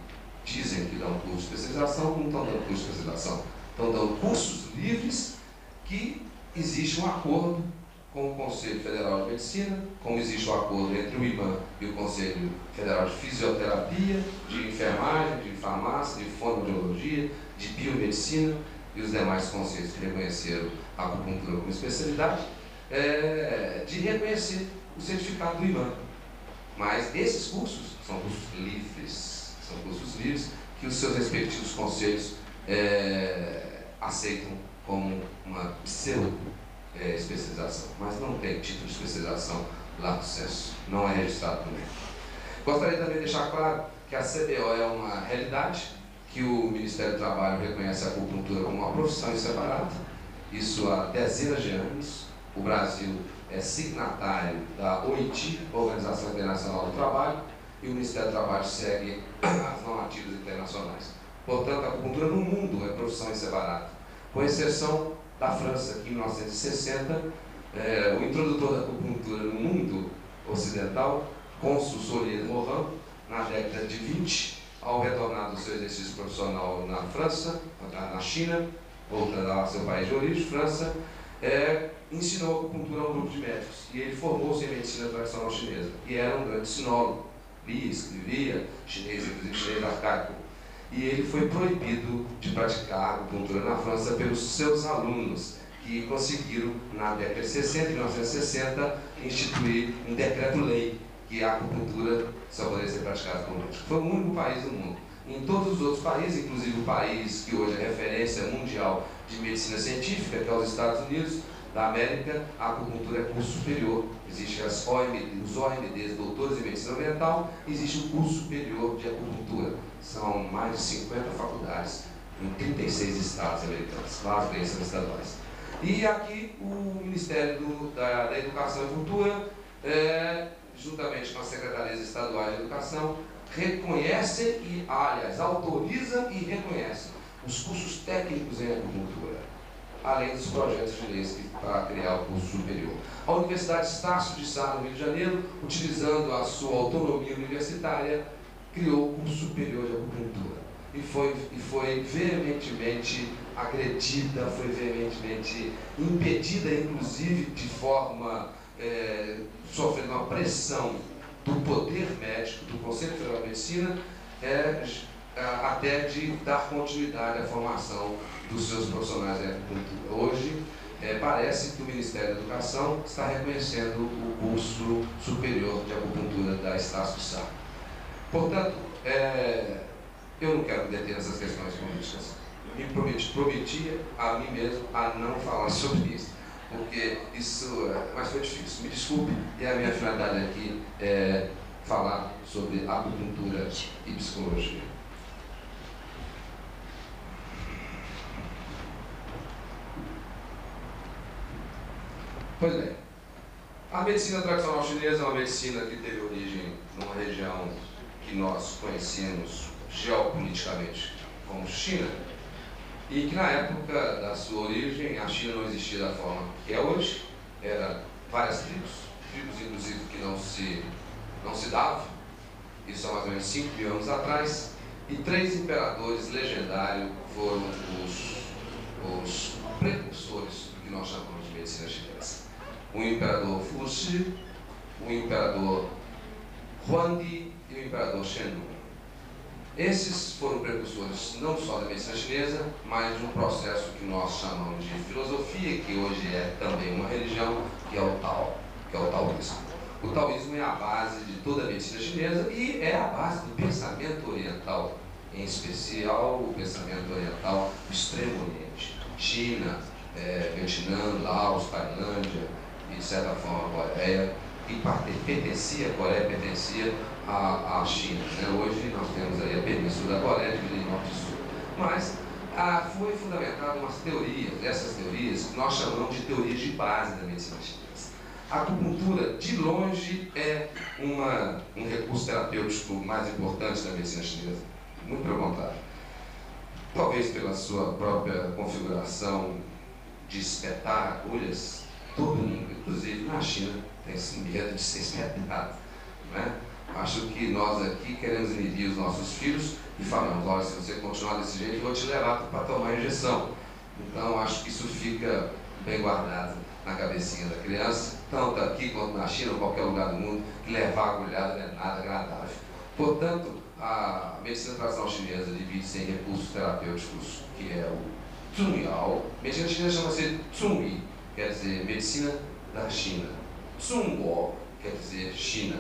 dizem que dão curso de especialização não estão dando curso de especialização, estão dando cursos livres que existe um acordo com o Conselho Federal de Medicina, como existe o acordo entre o IBAN e o Conselho Federal de Fisioterapia, de Enfermagem, de Farmácia, de Fonoaudiologia, de Biomedicina e os demais conselhos que reconheceram a acupuntura como especialidade, de reconhecer o certificado do IBAN. Mas esses cursos são cursos livres, que os seus respectivos conselhos aceitam como uma pseudo-especialização, mas não tem título de especialização lato sensu, não é registrado no MEC. Gostaria também de deixar claro que a CBO é uma realidade, que o Ministério do Trabalho reconhece a acupuntura como uma profissão separada, isso há dezenas de anos. O Brasil é signatário da OIT, Organização Internacional do Trabalho, e o Ministério do Trabalho segue as normativas internacionais. Portanto, a acupuntura no mundo é profissão separada, com exceção da França, que em 1960, o introdutor da acupuntura no mundo ocidental, Cônsul Solier Morin, na década de 20, ao retornar do seu exercício profissional na França, na China, voltando ao seu país de origem, França, ensinou a acupuntura a um grupo de médicos, e ele formou-se em medicina tradicional chinesa, e era um grande sinólogo, lia, escrevia, chinês, inclusive chinês arcaico. E ele foi proibido de praticar a acupuntura na França pelos seus alunos, que conseguiram, na década de 60 e 1960, instituir um decreto-lei que a acupuntura só poderia ser praticada por médico. Foi o único país do mundo. Em todos os outros países, inclusive o país que hoje é referência mundial de medicina científica, que é os Estados Unidos da América, a acupuntura é curso superior. Existem os OMDs, doutores em medicina oriental, existe o curso superior de acupuntura. São mais de 50 faculdades em 36 estados americanos, lá as leis são estaduais. E aqui o Ministério da Educação e Cultura, juntamente com as secretarias estaduais de educação, reconhece e, aliás, autoriza e reconhece os cursos técnicos em acupuntura, além dos projetos de leis para criar o curso superior. A Universidade Estácio de Sá, no Rio de Janeiro, utilizando a sua autonomia universitária, criou o curso superior de acupuntura e foi veementemente agredida, foi veementemente impedida, inclusive de forma sofrendo uma pressão do poder médico, do Conselho Federal de Medicina, até de dar continuidade à formação dos seus profissionais de acupuntura. Hoje, parece que o Ministério da Educação está reconhecendo o curso superior de acupuntura da Estácio Sá. Portanto, eu não quero me deter nessas questões políticas. Me prometia a mim mesmo a não falar sobre isso, porque isso, mas foi difícil. Me desculpe, e a minha finalidade aqui é falar sobre acupuntura e psicologia. Pois bem, a medicina tradicional chinesa é uma medicina que teve origem numa região que nós conhecemos geopoliticamente como China, e que na época da sua origem a China não existia da forma que é hoje. Eram várias tribos inclusive que não se davam, isso há mais ou menos 5.000 anos atrás, e 3 imperadores legendários foram os precursores do que nós chamamos de medicina chinesa. O imperador Fuxi, o imperador Huangdi e o imperador Shendu. Esses foram precursores não só da medicina chinesa, mas de um processo que nós chamamos de filosofia, que hoje é também uma religião, que é o Tao, que é o taoísmo. O taoísmo é a base de toda a medicina chinesa e é a base do pensamento oriental, em especial o pensamento oriental do Extremo Oriente. China, Vietnã, Laos, Tailândia e de certa forma a Coreia, que a Coreia pertencia à China, né? Hoje nós temos aí a Península da Coreia, dividida em norte e sul. Mas foi fundamentada umas teorias, essas teorias que nós chamamos de teorias de base da medicina chinesa. A acupuntura, de longe, é um recurso terapêutico mais importante da medicina chinesa, muito pelo contrário. Talvez pela sua própria configuração de espetar agulhas, todo mundo, inclusive na China, tem esse medo de ser espetado, né? Acho que nós aqui queremos inibir os nossos filhos e falamos: olha, se você continuar desse jeito, eu vou te levar para tomar injeção. Então, acho que isso fica bem guardado na cabecinha da criança, tanto aqui quanto na China ou qualquer lugar do mundo, que levar agulhada não é nada agradável. Portanto, a medicina tradicional chinesa divide-se em recursos terapêuticos, que é o Zhongyao. A medicina chinesa chama-se Zhongyi, quer dizer medicina da China. Zhongguo quer dizer China.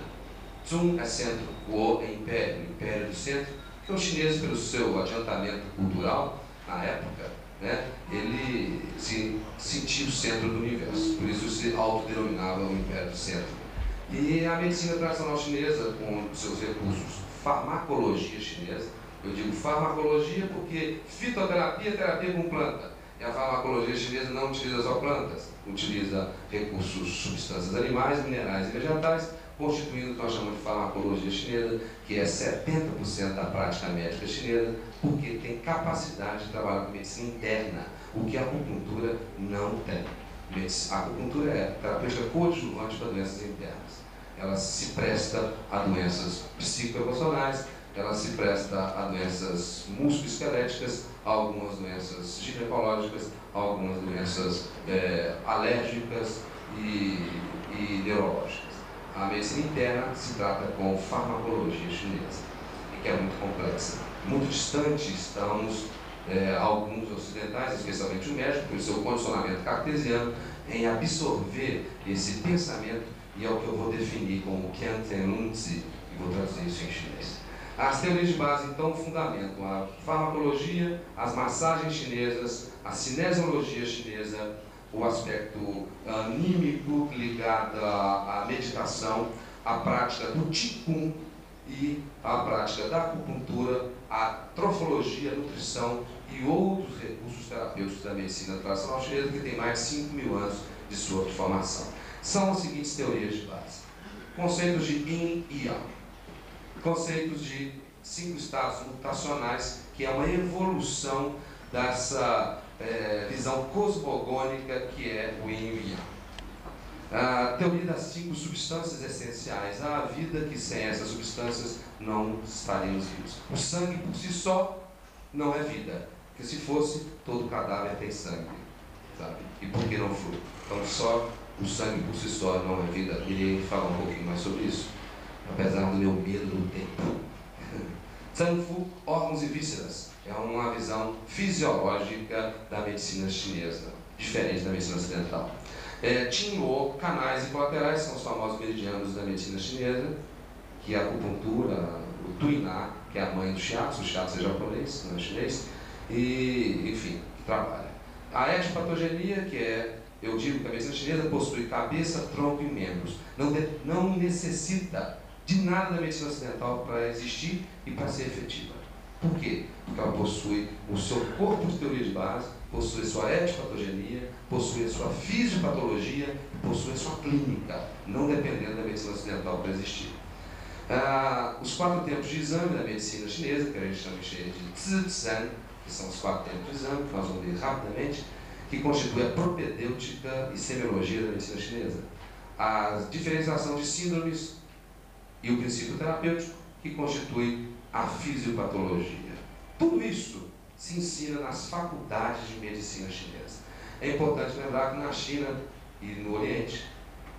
Zhong é centro, Guo é império, império do centro, que os chineses, pelo seu adiantamento cultural na época, né, ele se sentia o centro do universo, por isso se autodenominava o império do centro. E a medicina tradicional chinesa, com seus recursos, farmacologia chinesa, eu digo farmacologia porque fitoterapia é terapia com planta, e a farmacologia chinesa não utiliza só plantas, utiliza recursos, substâncias animais, minerais e vegetais, constituindo o que nós chamamos de farmacologia chinesa, que é 70% da prática médica chinesa, porque tem capacidade de trabalhar com medicina interna, o que a acupuntura não tem. A acupuntura é terapêutica coadjuvante para doenças internas. Ela se presta a doenças psicoemocionais, ela se presta a doenças musculoesqueléticas, a algumas doenças ginecológicas, a algumas doenças alérgicas e neurológicas. A medicina interna se trata com farmacologia chinesa, que é muito complexa. Muito distante estamos, alguns ocidentais, especialmente o médico, pelo seu condicionamento cartesiano, em absorver esse pensamento, e é o que eu vou definir como Qian Zhen Lun Zi, e vou traduzir isso em chinês. As teorias de base, então, fundamentam a farmacologia, as massagens chinesas, a cinesiologia chinesa, o aspecto anímico ligado à meditação, a prática do Qigong e a prática da acupuntura, a trofologia, a nutrição e outros recursos terapêuticos da medicina tradicional chinesa, que tem mais de 5.000 anos de sua formação. São as seguintes teorias de base: conceitos de Yin e Yang, conceitos de 5 estados mutacionais, que é uma evolução dessa visão cosmogônica que é o Yin e o Yang. A teoria das 5 substâncias essenciais à vida, que sem essas substâncias não estaríamos vivos. O sangue por si só não é vida, porque se fosse, todo cadáver tem sangue, sabe? E por que não flui? Então só o sangue por si só não é vida. Irei falar um pouquinho mais sobre isso, apesar do meu medo do tempo. Zanfu, órgãos e vísceras. É uma visão fisiológica da medicina chinesa, diferente da medicina ocidental. Qinghuo, canais e colaterais, são os famosos meridianos da medicina chinesa, que é a acupuntura, o Tuiná, que é a mãe do shiatsu, o shiatsu é japonês, não é chinês, e, enfim, que trabalha. A etiopatogenia, que é, eu digo que a medicina chinesa possui cabeça, tronco e membros. Não necessita de nada da medicina ocidental para existir e para ser efetiva. Por quê? Porque ela possui o seu corpo de teoria de base, possui sua etiopatogenia, possui a sua fisiopatologia e possui a sua clínica, não dependendo da medicina ocidental para existir. Os 4 tempos de exame da medicina chinesa, que a gente chama de Zizan, que são os 4 tempos de exame, que nós vamos ver rapidamente, que constitui a propedêutica e semiologia da medicina chinesa. A diferenciação de síndromes e o princípio terapêutico, que constitui a fisiopatologia. Tudo isso se ensina nas faculdades de medicina chinesa. É importante lembrar que na China e no Oriente,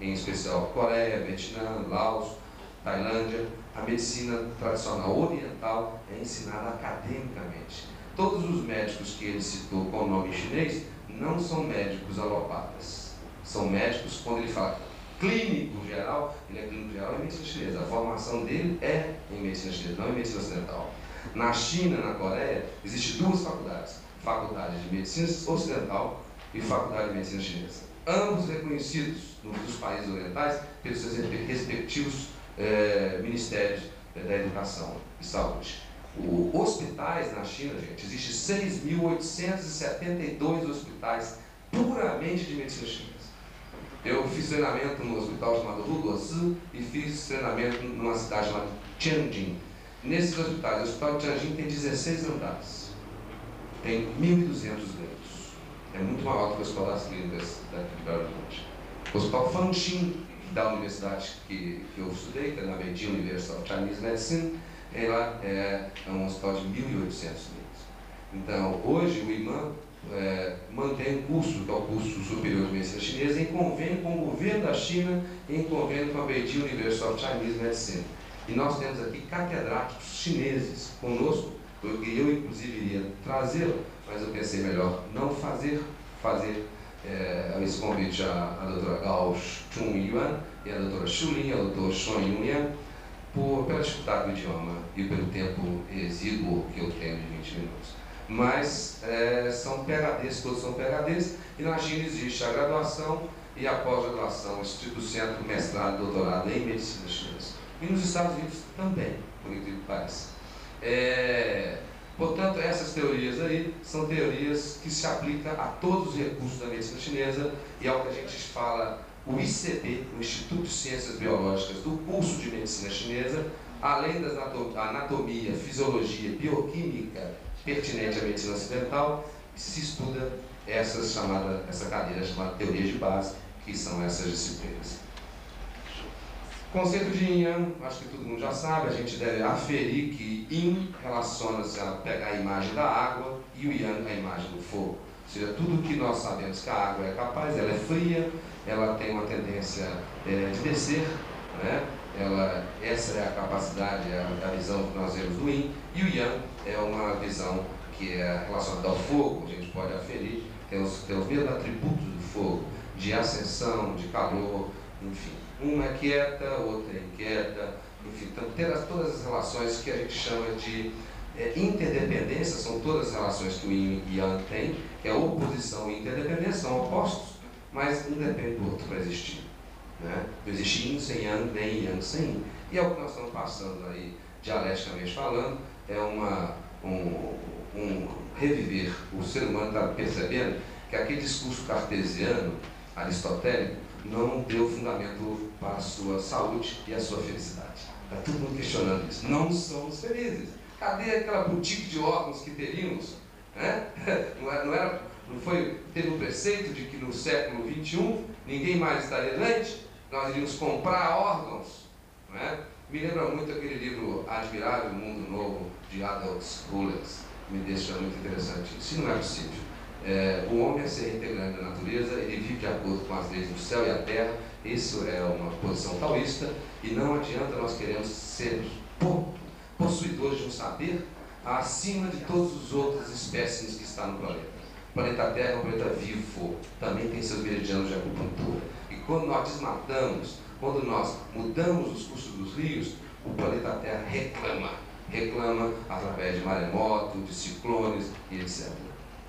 em especial Coreia, Vietnã, Laos, Tailândia, a medicina tradicional oriental é ensinada academicamente. Todos os médicos que ele citou com o nome chinês não são médicos alopatas. São médicos, quando ele fala clínico geral, ele é clínico geral em medicina chinesa. A formação dele é em medicina chinesa, não em medicina ocidental. Na China, na Coreia, existem 2 faculdades. Faculdade de medicina ocidental e faculdade de medicina chinesa. Ambos reconhecidos nos países orientais pelos seus respectivos ministérios da educação e saúde. Hospitais na China, gente, existem 6.872 hospitais puramente de medicina chinesa. Eu fiz treinamento num hospital chamado Huguozi e fiz treinamento numa cidade chamada Tianjin. Nesses hospitais, o hospital de Tianjin tem 16 andares, tem 1.200 leitos. É muito maior do que o hospital das clínicas daqui de Belo Horizonte. O hospital Fanxin, da universidade que eu estudei, que é na Beijing University of Chinese Medicine, ela é um hospital de 1.800 leitos. Então, hoje o IMAN mantém um curso, que é o curso superior de medicina chinesa, em convênio com o governo da China e em convênio com a Beijing University of Chinese Medicine. E nós temos aqui catedráticos chineses conosco, eu inclusive iria trazê-lo, mas eu pensei melhor não fazer esse convite à doutora Gao Chun-Yuan e à doutora Xu Lin, ao doutor Xuan Yunyan, pela dificuldade do idioma e pelo tempo exíguo que eu tenho de 20 minutos. Mas são PhDs, todos são PhDs, e na China existe a graduação e a pós-graduação, estrito centro, mestrado e doutorado em medicina chinesa. E nos Estados Unidos também, por incrível que pareça. Portanto, essas teorias aí são teorias que se aplicam a todos os recursos da medicina chinesa e é o que a gente fala, o ICB, o Instituto de Ciências Biológicas do curso de medicina chinesa, além da anatomia, fisiologia, bioquímica pertinente à medicina ocidental, se estuda essa cadeira chamada teoria de base, que são essas disciplinas. Conceito de Yin Yang, acho que todo mundo já sabe, a gente deve aferir que Yin relaciona-se a pegar a imagem da água e o Yang a imagem do fogo. Ou seja, tudo que nós sabemos que a água é capaz, ela é fria, ela tem uma tendência de descer, né? Essa é a capacidade, a visão que nós vemos do Yin, e o Yang é uma visão que é relacionada ao fogo, a gente pode aferir, tem os mesmos atributos do fogo, de ascensão, de calor, enfim. Uma é quieta, outra é inquieta, enfim, então, todas as relações que a gente chama de interdependência, são todas as relações que o Yin e Yang têm, que é oposição e interdependência, são opostos, mas um depende do outro para existir. Né? Não existe Yin sem Yang, nem Yang sem Yin. E é o que nós estamos passando aí, dialeticamente falando, é um reviver. O ser humano está percebendo que aquele discurso cartesiano, aristotélico, não deu fundamento para a sua saúde e a sua felicidade. Está todo mundo questionando isso. Não somos felizes. Cadê aquela boutique de órgãos que teríamos? Né? Teve um preceito de que no século XXI ninguém mais estaria doente? Nós iríamos comprar órgãos. Né? Me lembra muito aquele livro Admirável Mundo Novo, de Adolf Rullers. Me deixa muito interessante. Isso não é possível. O homem é ser integrante da natureza, ele vive de acordo com as leis do céu e a terra. Isso é uma posição taoísta e não adianta nós queremos ser possuidores de um saber acima de todas as outras espécies que estão no planeta. O planeta Terra é um planeta vivo, também tem seus meridianos de acupuntura. E quando nós desmatamos, quando nós mudamos os cursos dos rios, o planeta Terra reclama através de maremoto, de ciclones e etc.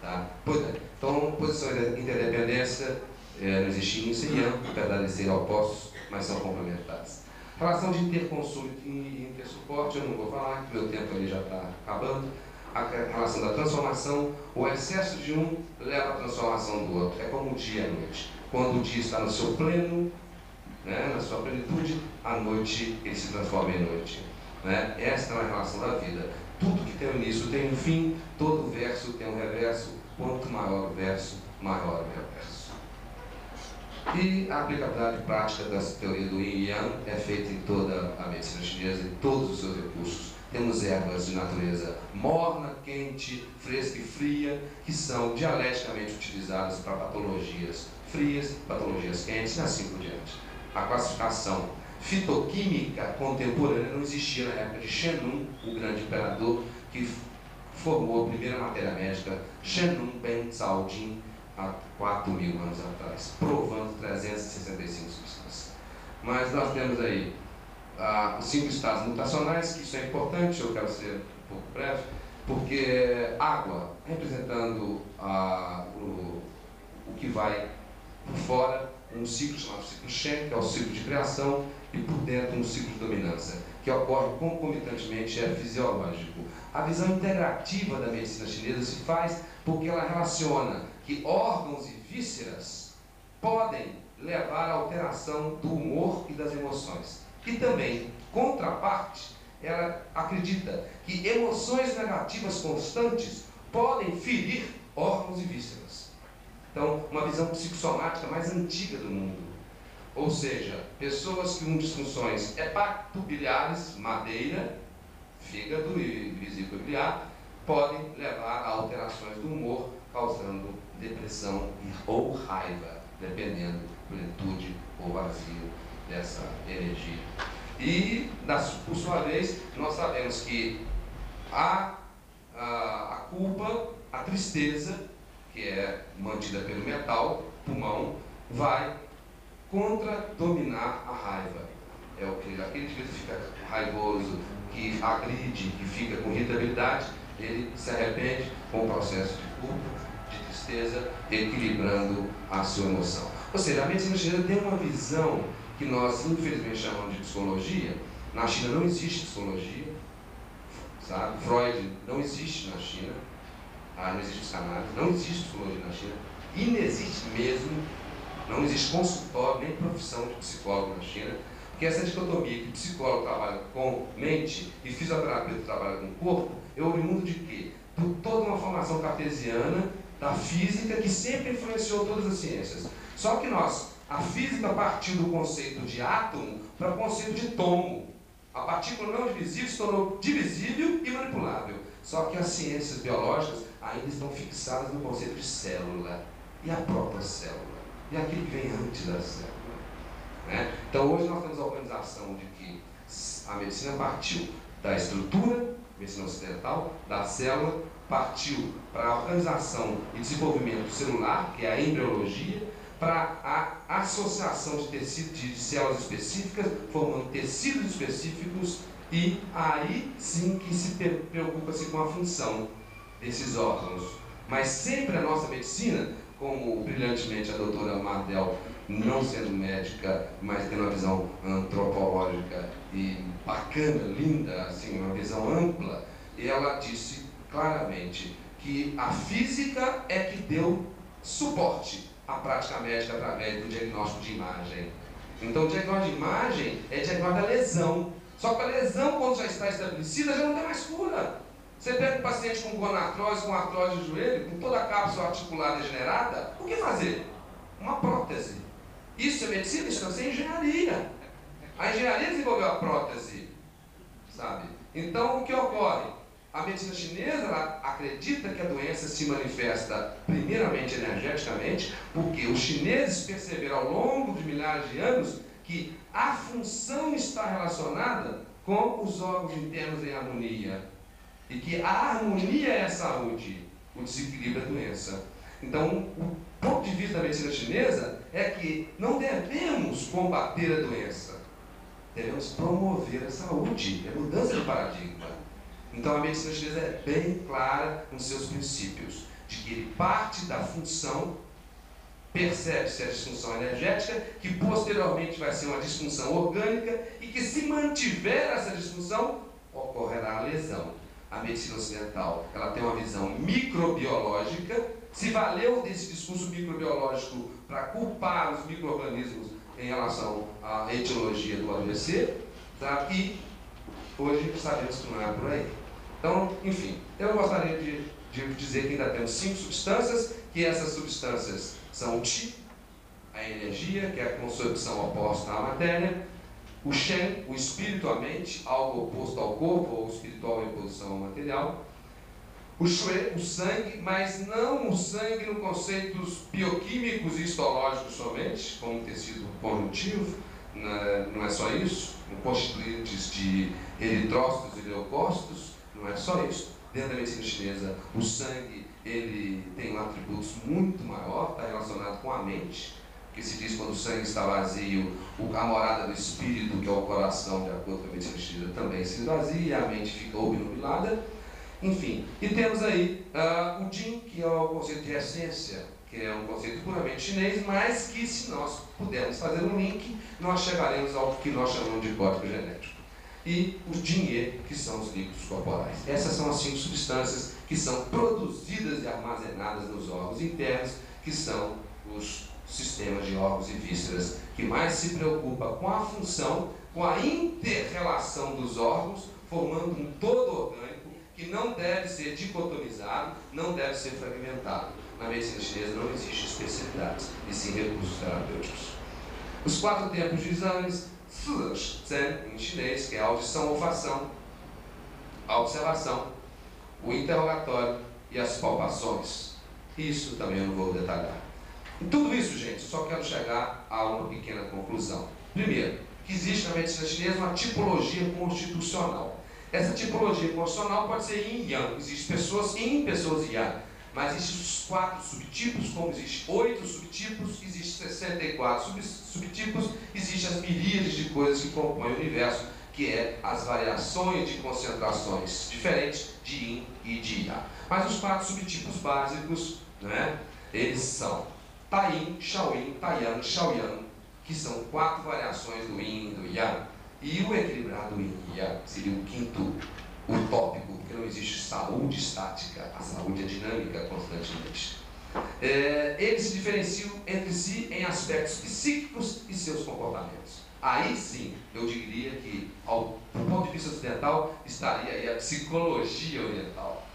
Tá? Pois é. Então, posição de interdependência não existe índice e amplo, apesar de serem opostos, mas são complementares. Relação de interconsumo e intersuporte, eu não vou falar, que meu tempo ali já está acabando. A relação da transformação, o excesso de um leva à transformação do outro. É como o dia e a noite. Quando o dia está no seu pleno, né, na sua plenitude, à noite ele se transforma em noite. Né? Esta é uma relação da vida. Tudo que tem um início tem um fim, todo verso tem um reverso. Quanto maior o verso, maior o reverso. E a aplicabilidade prática dessa teoria do Yin e Yang é feita em toda a medicina chinesa, em todos os seus recursos. Temos ervas de natureza morna, quente, fresca e fria, que são dialeticamente utilizadas para patologias frias, patologias quentes e assim por diante. A classificação fitoquímica contemporânea não existia na época de Shenun, o grande imperador que formou a primeira matéria médica, Shenun Ben Cao Jin, há 4.000 anos atrás, provando 365 substâncias. Mas nós temos aí os 5 estados mutacionais, que isso é importante, eu quero ser um pouco breve, porque água representando o que vai por fora, um ciclo chamado ciclo Shen, que é o ciclo de criação, e por dentro um ciclo de dominância, que ocorre concomitantemente, é fisiológico. A visão integrativa da medicina chinesa se faz porque ela relaciona que órgãos e vísceras podem levar à alteração do humor e das emoções. E também, contraparte, ela acredita que emoções negativas constantes podem ferir órgãos e vísceras. Então, uma visão psicossomática mais antiga do mundo. Ou seja, pessoas com disfunções hepatobiliares, madeira, fígado e vesícula biliar, podem levar a alterações do humor, causando depressão ou raiva, dependendo plenitude ou vazio dessa energia. E, por sua vez, nós sabemos que a culpa, a tristeza, que é mantida pelo metal, pulmão, vai contra-dominar a raiva. É aquele que fica raivoso, que agride, que fica com irritabilidade, ele se arrepende com o processo de culpa, de tristeza, equilibrando a sua emoção. Ou seja, a medicina chinesa tem uma visão que nós infelizmente chamamos de psicologia. Na China não existe psicologia, sabe? Freud não existe na China, não existe psicanálise, não existe psicologia na China, inexiste mesmo, não existe consultório nem profissão de psicólogo na China, porque essa dicotomia que psicólogo trabalha com mente e fisioterapeuta trabalha com corpo é oriundo de quê? Por toda uma formação cartesiana da física que sempre influenciou todas as ciências. Só que a física partiu do conceito de átomo para o conceito de tomo. A partícula não divisível se tornou divisível e manipulável. Só que as ciências biológicas ainda estão fixadas no conceito de célula e a própria célula. E aquilo que vem antes da célula. Né? Então hoje nós temos a organização de que a medicina partiu da estrutura, medicina ocidental, da célula, partiu para a organização e desenvolvimento celular, que é a embriologia, para a associação de tecidos, de células específicas, formando tecidos específicos, e aí sim que se preocupa-se com a função desses órgãos. Mas sempre a nossa medicina, como brilhantemente a doutora Mardel, não sendo médica, mas tendo uma visão antropológica e bacana, linda, assim, uma visão ampla, ela disse claramente que a física é que deu suporte à prática médica através do diagnóstico de imagem. Então o diagnóstico de imagem é diagnóstico da lesão. Só que a lesão, quando já está estabelecida, já não tem mais cura. Você pega um paciente com gonartrose, com artrose de joelho, com toda a cápsula articular degenerada, o que fazer? Uma prótese. Isso é medicina? Isso é engenharia. A engenharia desenvolveu a prótese, sabe? Então, o que ocorre? A medicina chinesa, ela acredita que a doença se manifesta primeiramente energeticamente, porque os chineses perceberam ao longo de milhares de anos que a função está relacionada com os órgãos internos em harmonia, e que a harmonia é a saúde, o desequilíbrio é a doença. Então, o ponto de vista da medicina chinesa é que não devemos combater a doença, devemos promover a saúde, é mudança de paradigma. Então, a medicina chinesa é bem clara nos seus princípios, de que ele parte da função, percebe-se a disfunção energética, que posteriormente vai ser uma disfunção orgânica, e que, se mantiver essa disfunção, ocorrerá a lesão. A medicina ocidental, ela tem uma visão microbiológica, se valeu desse discurso microbiológico para culpar os micro-organismos em relação à etiologia do AVC, tá? E hoje sabemos que não é por aí. Então, enfim, eu gostaria de dizer que ainda temos 5 substâncias, que essas substâncias são o Qi, a energia, que é a concepção oposta à matéria, o Shen, o espírito, a mente, algo oposto ao corpo, ou espiritual em oposição ao material, o Shui, o sangue, mas não o sangue no conceitos bioquímicos e histológicos somente, como tecido conjuntivo, não é só isso, constituintes de eritrócitos e leucócitos, não é só isso. Dentro da medicina chinesa, o sangue ele tem um atributo muito maior, está relacionado com a mente, que se diz quando o sangue está vazio, a morada do espírito, que é o coração, de acordo com a medicina chinesa, também se esvazia e a mente fica obnubilada. Enfim, e temos aí o Jin, que é o conceito de essência, que é um conceito puramente chinês, mas que, se nós pudermos fazer um link, nós chegaremos ao que nós chamamos de código genético. E os Jin-Ye, que são os líquidos corporais. Essas são as 5 substâncias que são produzidas e armazenadas nos órgãos internos, que são os sistemas de órgãos e vísceras, que mais se preocupa com a função, com a inter-relação dos órgãos, formando um todo orgânico que não deve ser dicotomizado, não deve ser fragmentado. Na medicina chinesa não existe especialidades, e sim recursos terapêuticos. Os 4 tempos de exames, Zhen, em chinês, que é a audição, olfação, a observação, o interrogatório e as palpações. Isso também eu não vou detalhar. Em tudo isso, gente, só quero chegar a uma pequena conclusão. Primeiro, que existe na medicina chinesa uma tipologia constitucional. Essa tipologia constitucional pode ser yin e yang. Existem pessoas yin e pessoas yang. Mas existem os 4 subtipos, como existem 8 subtipos, existem 64 subtipos, existem as miríades de coisas que compõem o universo, que é as variações de concentrações diferentes de yin e de yang. Mas os 4 subtipos básicos, né, eles são Taiyin, Shaoyin, Taiyang, Shaoyang, que são 4 variações do yin e do yang. E o equilibrado yin e yang seria o 5º utópico, porque não existe saúde estática, a saúde é dinâmica constantemente. Eles se diferenciam entre si em aspectos psíquicos e seus comportamentos. Aí sim, eu diria que, do ponto de vista ocidental, estaria aí a psicologia oriental,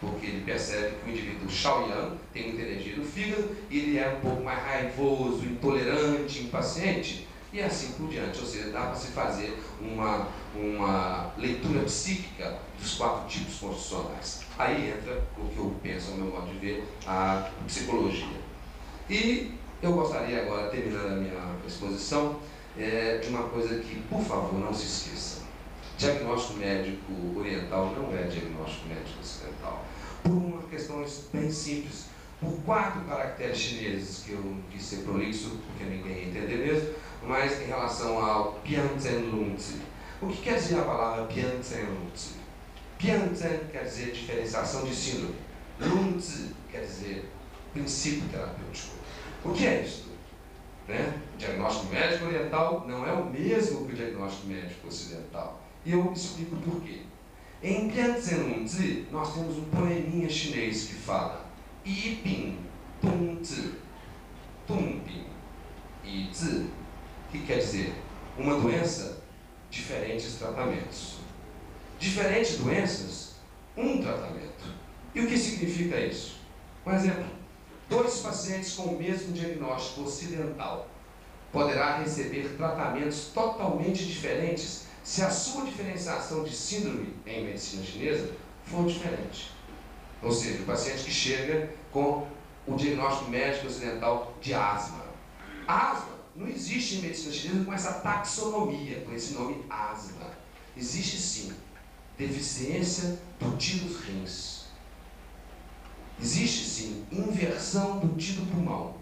porque ele percebe que o indivíduo Shaoyang tem muita energia no fígado e ele é um pouco mais raivoso, intolerante, impaciente, e assim por diante. Ou seja, dá para se fazer uma leitura psíquica dos 4 tipos constitucionais. Aí entra o que eu penso, ao meu modo de ver, a psicologia. E eu gostaria agora, terminando a minha exposição, de uma coisa que, por favor, não se esqueçam. Diagnóstico médico oriental não é diagnóstico médico ocidental. Por uma questão bem simples, por 4 caracteres chineses, que eu não quis ser prolixo, porque ninguém ia entender mesmo, mas em relação ao Pianzhen Lungzi. O que quer dizer a palavra Pianzhen Lungzi? Pianzhen quer dizer diferenciação de síndrome. Lungzi quer dizer princípio terapêutico. O que é isso? Né? O diagnóstico médico oriental não é o mesmo que o diagnóstico médico ocidental. E eu explico por quê. Em Pianzhen Lungzi, nós temos um poeminha chinês que fala Yi Bing Dong Zi, Dong Bing Yi Zi, que quer dizer uma doença, diferentes tratamentos. Diferentes doenças, um tratamento. E o que significa isso? Um exemplo: 2 pacientes com o mesmo diagnóstico ocidental poderá receber tratamentos totalmente diferentes se a sua diferenciação de síndrome em medicina chinesa for diferente. Ou seja, o paciente que chega com o diagnóstico médico ocidental de asma. Asma não existe em medicina chinesa com essa taxonomia, com esse nome asma. existe sim deficiência do tiro dos rins. Existe sim inversão do tiro pulmão.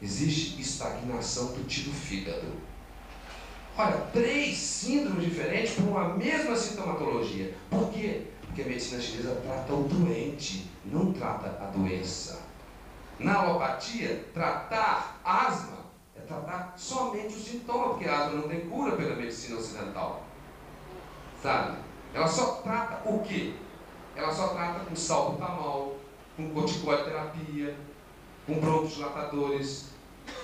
Existe estagnação do tiro fígado. Olha, 3 síndromes diferentes por uma mesma sintomatologia. Por quê? Porque a medicina chinesa trata o doente, não trata a doença. Na alopatia, tratar asma é tratar somente o sintoma, porque a asma não tem cura pela medicina ocidental. Sabe? Ela só trata o quê? Ela só trata com salbutamol, com corticoterapia, com broncodilatadores,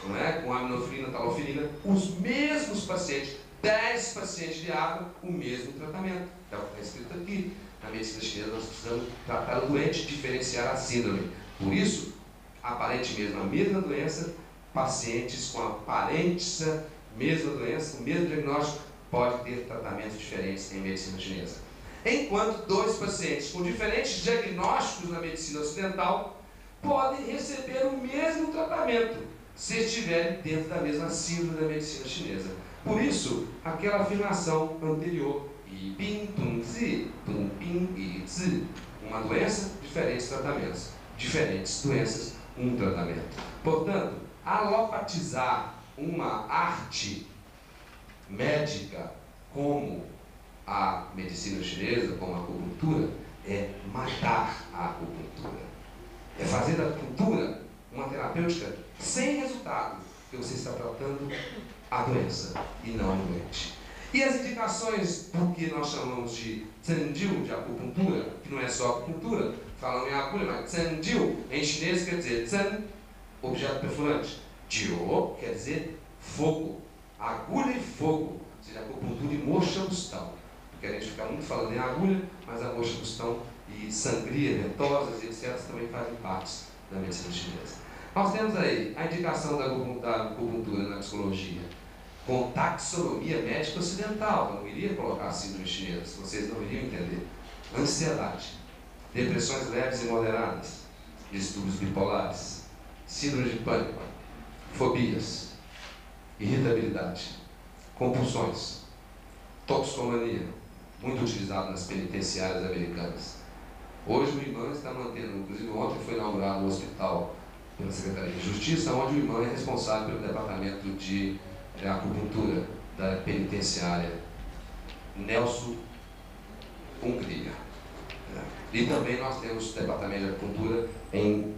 não é? Com aminofilina, talofilina. Os mesmos pacientes, 10 pacientes de asma, o mesmo tratamento. É o que está escrito aqui. Na medicina chinesa nós precisamos tratar o doente, diferenciar a síndrome. Por isso, aparentemente a mesma doença, pacientes com aparência mesma doença, o mesmo diagnóstico, pode ter tratamentos diferentes em medicina chinesa. Enquanto 2 pacientes com diferentes diagnósticos na medicina ocidental podem receber o mesmo tratamento se estiverem dentro da mesma síndrome da medicina chinesa. Por isso, aquela afirmação anterior, Yi Bing Dun Zi, Dun Bing Yi Zi, uma doença, diferentes tratamentos. Diferentes doenças, um tratamento. Portanto, alopatizar uma arte médica como a medicina chinesa, como a acupuntura, é matar a acupuntura. É fazer da acupuntura uma terapêutica sem resultado, porque você está tratando a doença e não o doente. E as indicações, porque nós chamamos de Zhenjiu, de acupuntura, que não é só acupuntura, falando em agulha, mas Zhenjiu em chinês quer dizer Zhen, objeto perfurante, Jiu quer dizer fogo, agulha e fogo, ou seja, acupuntura e moxa-bustão. Porque a gente fica muito falando em agulha, mas a moxa-bustão e sangria, ventosas e etc. também fazem parte da medicina chinesa. Nós temos aí a indicação da acupuntura na psicologia, com taxonomia médica ocidental. Eu não iria colocar a síndrome chinesa, vocês não iriam entender. Ansiedade, depressões leves e moderadas, distúrbios bipolares, síndrome de pânico, fobias, irritabilidade, compulsões, toxicomania, muito utilizado nas penitenciárias americanas. Hoje o IMAN está mantendo, inclusive ontem foi inaugurado um hospital pela Secretaria de Justiça, onde o IMAN é responsável pelo departamento de acupuntura da penitenciária Nelson Hungria. E também nós temos o departamento de acupuntura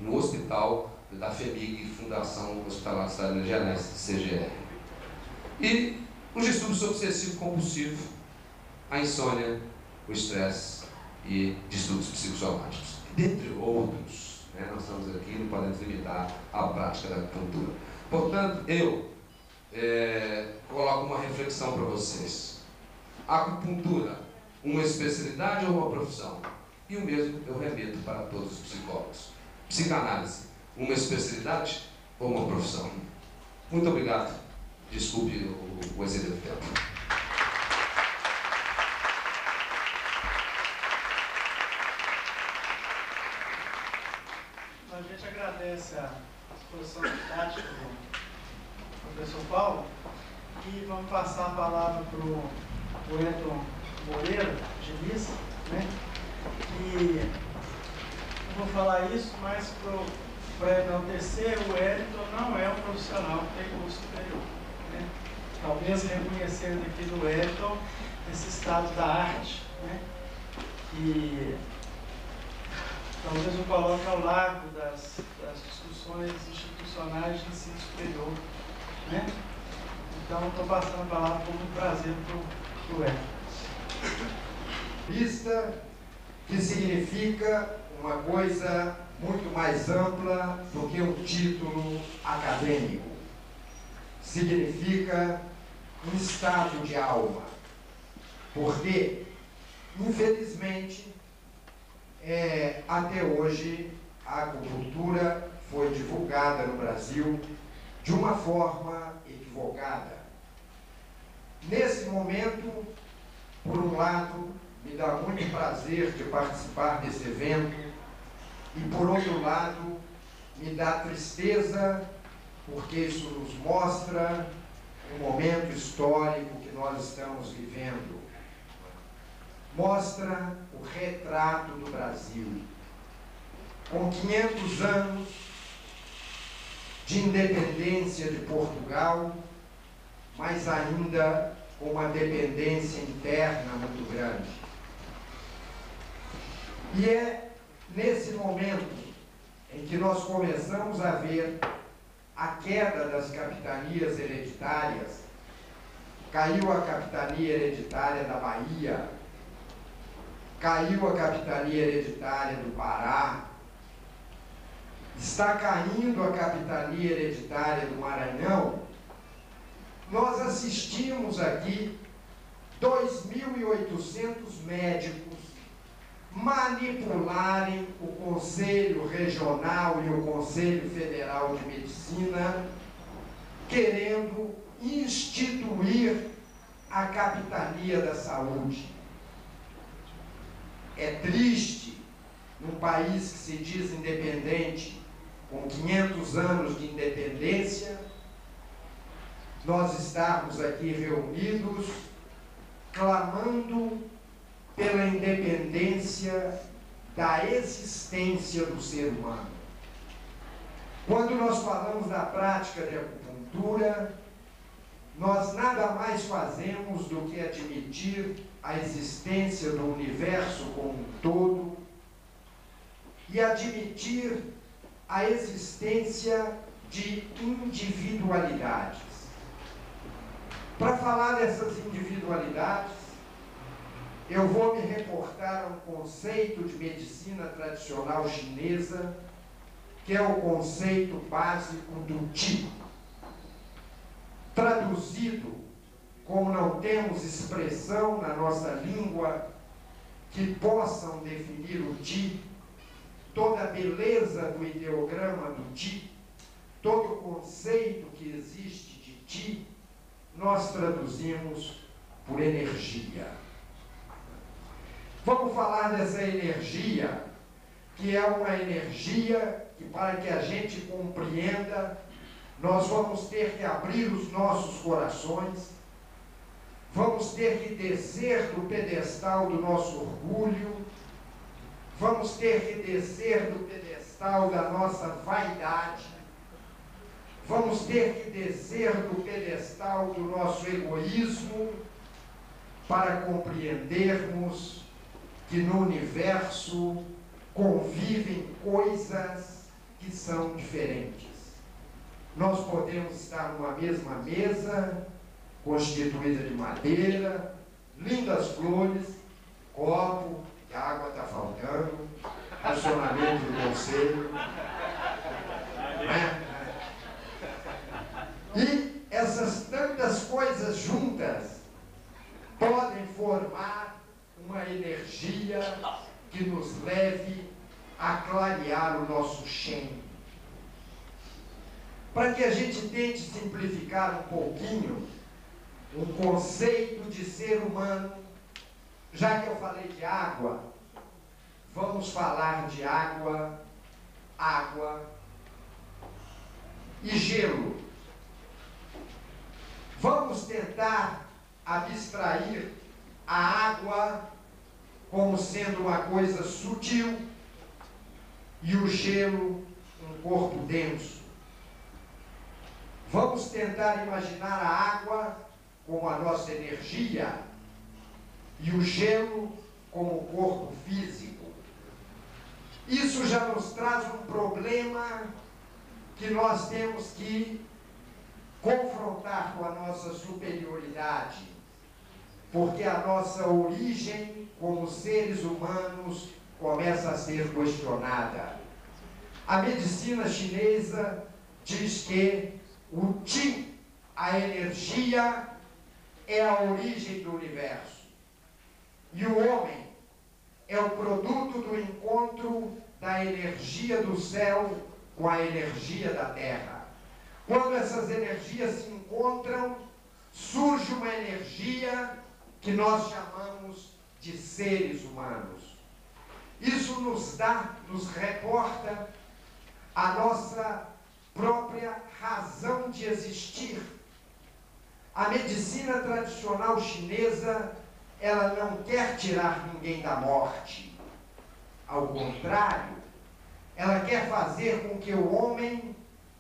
no hospital da FEMIG, Fundação Hospitalar do Estado de Minas Gerais, CGR. E os distúrbios obsessivo-compulsivos, a insônia, o estresse e distúrbios psicossomáticos, dentre outros. Nós estamos aqui, não podemos limitar a prática da acupuntura. Portanto, eu coloco uma reflexão para vocês. A acupuntura, uma especialidade ou uma profissão? E o mesmo eu remeto para todos os psicólogos. Psicanálise, uma especialidade ou uma profissão? Muito obrigado. Desculpe o exílio do tempo. A gente agradece a exposição didática do professor Paulo e vamos passar a palavra para o Wellington Moreira, Diniz, né? E eu vou falar isso, mas para enaltecer, o Wellington não é um profissional que tem curso superior, né? Talvez reconhecendo aqui do Wellington esse estado da arte, né? E talvez o coloque ao largo das discussões institucionais de ensino superior, né? Então, estou passando a palavra com muito prazer para o Wellington. Vista, que significa uma coisa muito mais ampla do que um título acadêmico. Significa um estado de alma. Porque, infelizmente, até hoje, a acupuntura foi divulgada no Brasil de uma forma equivocada. Nesse momento, por um lado, me dá muito prazer de participar desse evento e, por outro lado, me dá tristeza porque isso nos mostra um momento histórico que nós estamos vivendo. mostra o retrato do Brasil. Com 500 anos de independência de Portugal, mas ainda com uma dependência interna muito grande. E é nesse momento em que nós começamos a ver a queda das capitanias hereditárias. Caiu a capitania hereditária da Bahia, caiu a capitania hereditária do Pará, está caindo a capitania hereditária do Maranhão. Nós assistimos aqui 2.800 médicos manipularem o Conselho Regional e o Conselho Federal de Medicina, querendo instituir a capitania da saúde. É triste, num país que se diz independente, com 500 anos de independência, nós estarmos aqui reunidos, clamando pela independência da existência do ser humano. Quando nós falamos da prática de acupuntura, nós nada mais fazemos do que admitir a existência do universo como um todo e admitir a existência de individualidades. Para falar dessas individualidades, eu vou me reportar a um conceito de medicina tradicional chinesa, que é o conceito básico do Qi. Traduzido, como não temos expressão na nossa língua que possam definir o Qi, toda a beleza do ideograma do Qi, todo o conceito que existe de Qi, nós traduzimos por energia. Vamos falar dessa energia, que é uma energia que, para que a gente compreenda, nós vamos ter que abrir os nossos corações, vamos ter que descer do pedestal do nosso orgulho, vamos ter que descer do pedestal da nossa vaidade, vamos ter que descer do pedestal do nosso egoísmo para compreendermos que no universo convivem coisas que são diferentes. Nós podemos estar numa mesma mesa, constituída de madeira, lindas flores, copo, que a água está faltando, funcionamento do conselho. Né? E essas tantas coisas juntas podem formar uma energia que nos leve a clarear o nosso Shen. Para que a gente tente simplificar um pouquinho um conceito de ser humano, já que eu falei de água, vamos falar de água, água e gelo. Vamos tentar abstrair a água como sendo uma coisa sutil e o gelo um corpo denso. Vamos tentar imaginar a água como a nossa energia e o gelo como o corpo físico. Isso já nos traz um problema que nós temos que confrontar com a nossa superioridade, porque a nossa origem como seres humanos começa a ser questionada. A medicina chinesa diz que o Qi, a energia, é a origem do universo. E o homem é o produto do encontro da energia do céu com a energia da terra. Quando essas energias se encontram, surge uma energia que nós chamamos de seres humanos. Isso nos reporta a nossa própria razão de existir. A medicina tradicional chinesa ela não quer tirar ninguém da morte. Ao contrário, ela quer fazer com que o homem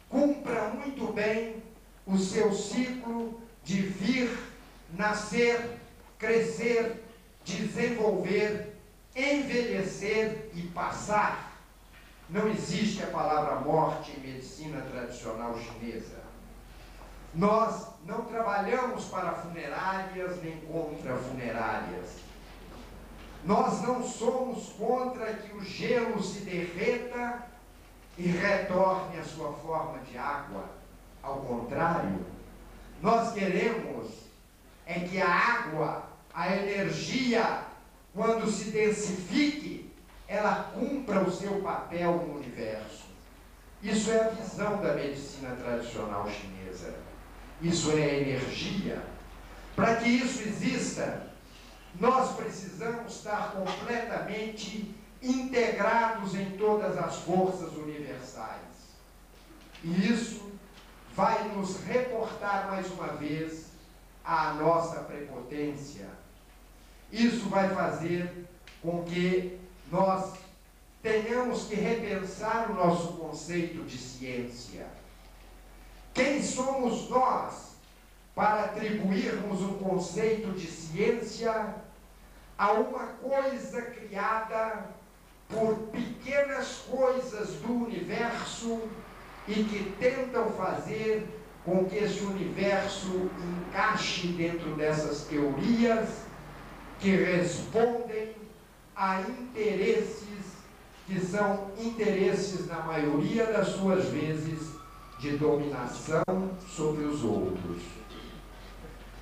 cumpra muito bem o seu ciclo de vir, nascer, crescer, desenvolver, envelhecer e passar. Não existe a palavra morte em medicina tradicional chinesa. Nós não trabalhamos para funerárias nem contra funerárias. Nós não somos contra que o gelo se derreta e retorne à sua forma de água. Ao contrário, nós queremos é que a água, a energia, quando se densifique, ela cumpra o seu papel no universo. Isso é a visão da medicina tradicional chinesa. Isso é energia. Para que isso exista, nós precisamos estar completamente integrados em todas as forças universais. E isso vai nos reportar mais uma vez à nossa prepotência. Isso vai fazer com que nós tenhamos que repensar o nosso conceito de ciência. Quem somos nós para atribuirmos um conceito de ciência a uma coisa criada por pequenas coisas do universo e que tentam fazer com que esse universo encaixe dentro dessas teorias que respondem a interesses que são interesses, na maioria das suas vezes, de dominação sobre os outros.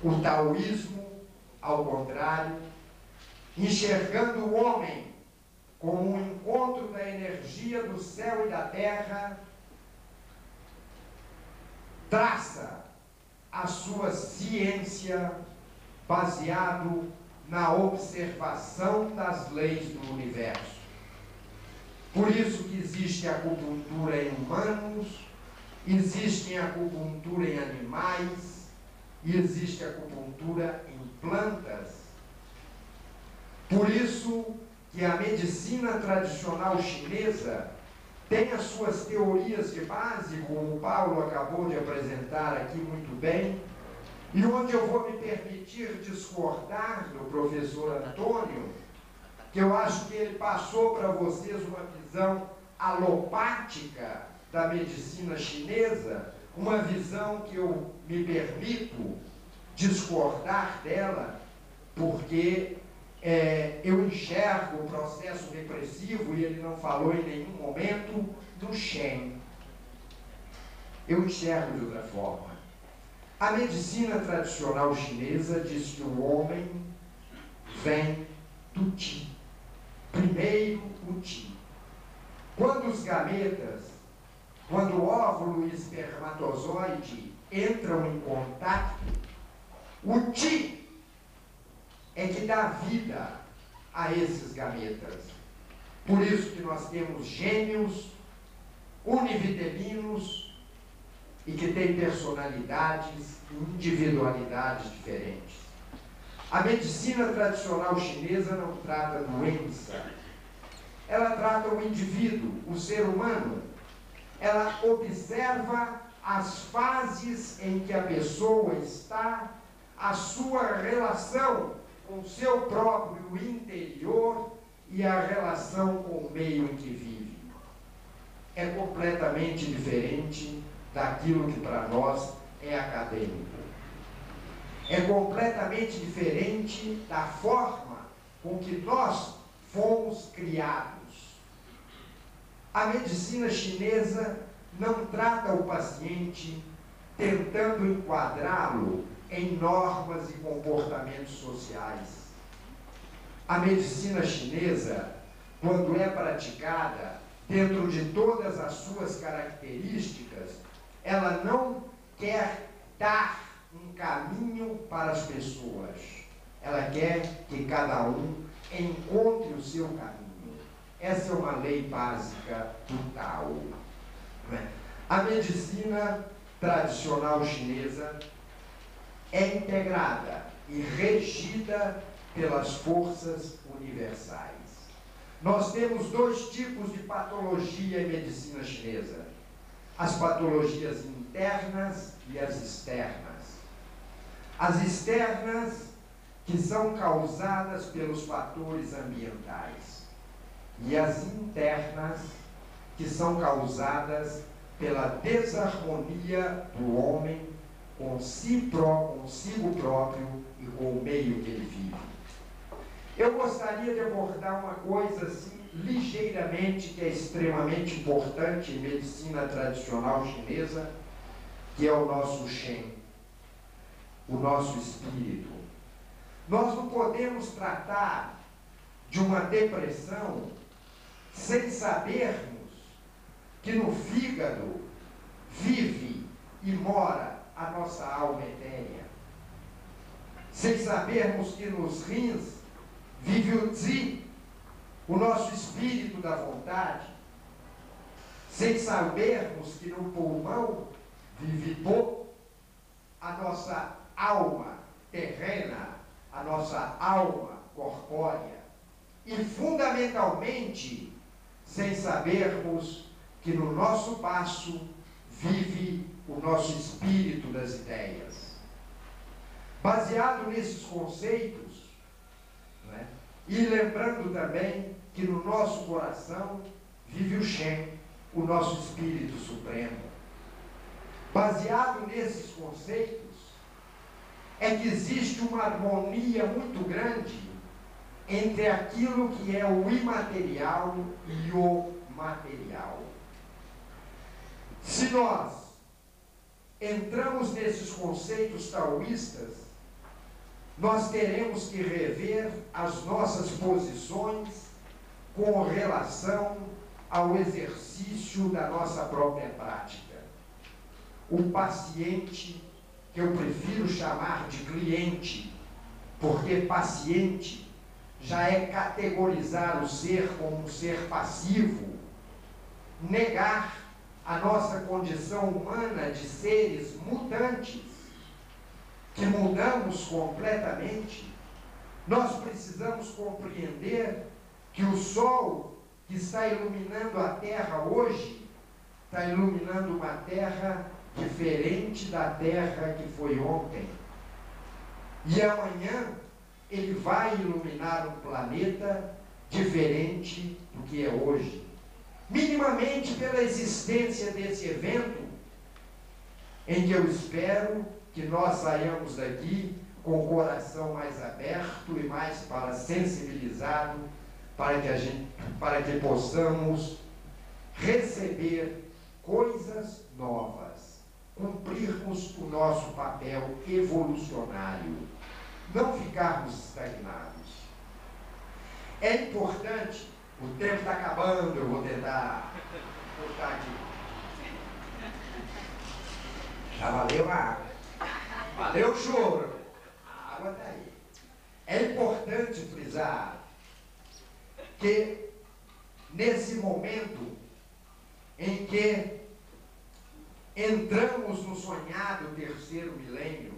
O taoísmo, ao contrário, enxergando o homem como um encontro da energia do céu e da terra, traça a sua ciência baseado na observação das leis do universo. Por isso que existe acupuntura em humanos, existe acupuntura em animais e existe acupuntura em plantas. Por isso que a medicina tradicional chinesa tem as suas teorias de base, como o Paulo acabou de apresentar aqui muito bem, e onde eu vou me permitir discordar do professor Antônio, que eu acho que ele passou para vocês uma visão alopática da medicina chinesa, uma visão que eu me permito discordar dela, porque eu enxergo o processo repressivo, e ele não falou em nenhum momento do Shen. Eu enxergo de outra forma. A medicina tradicional chinesa diz que o homem vem do Qi. Primeiro o Qi. Quando os gametas, quando o óvulo e o espermatozoide entram em contato, o Qi é que dá vida a esses gametas. Por isso que nós temos gêmeos, univitelinos, e que têm personalidades e individualidades diferentes. A medicina tradicional chinesa não trata doença, ela trata o indivíduo, o ser humano. Ela observa as fases em que a pessoa está, a sua relação com o seu próprio interior e a relação com o meio em que vive. É completamente diferente daquilo que para nós é acadêmico. É completamente diferente da forma com que nós fomos criados. A medicina chinesa não trata o paciente tentando enquadrá-lo em normas e comportamentos sociais. A medicina chinesa, quando é praticada dentro de todas as suas características, ela não quer dar um caminho para as pessoas. Ela quer que cada um encontre o seu caminho. Essa é uma lei básica do Tao. A medicina tradicional chinesa é integrada e regida pelas forças universais. Nós temos dois tipos de patologia em medicina chinesa: as patologias internas e as externas. As externas, que são causadas pelos fatores ambientais, e as internas, que são causadas pela desarmonia do homem consigo próprio e com o meio que ele vive. Eu gostaria de abordar uma coisa assim, ligeiramente, que é extremamente importante em medicina tradicional chinesa, que é o nosso Shen, o nosso espírito. Nós não podemos tratar de uma depressão sem sabermos que no fígado vive e mora a nossa alma etérea, sem sabermos que nos rins vive o Zi, o nosso espírito da vontade, sem sabermos que no pulmão vive Po, a nossa alma terrena, a nossa alma corpórea, e fundamentalmente sem sabermos que no nosso passo vive o nosso espírito das ideias. Baseado nesses conceitos, né, e lembrando também que no nosso coração vive o Shen, o nosso espírito supremo. Baseado nesses conceitos, é que existe uma harmonia muito grande entre aquilo que é o imaterial e o material. Se nós entramos nesses conceitos taoístas, nós teremos que rever as nossas posições com relação ao exercício da nossa própria prática. O paciente, que eu prefiro chamar de cliente, porque paciente já é categorizar o ser como um ser passivo, negar a nossa condição humana de seres mutantes, que mudamos completamente. Nós precisamos compreender que o sol que está iluminando a Terra hoje, está iluminando uma Terra diferente da Terra que foi ontem. E amanhã ele vai iluminar um planeta diferente do que é hoje. Minimamente pela existência desse evento, em que eu espero que nós saiamos daqui com o coração mais aberto e mais sensibilizado, para que possamos receber coisas novas, cumprirmos o nosso papel evolucionário, não ficarmos estagnados. É importante, o tempo está acabando, eu vou tentar botar aqui. Já valeu a água, valeu o choro, a água está aí. É importante frisar que nesse momento em que entramos no sonhado terceiro milênio,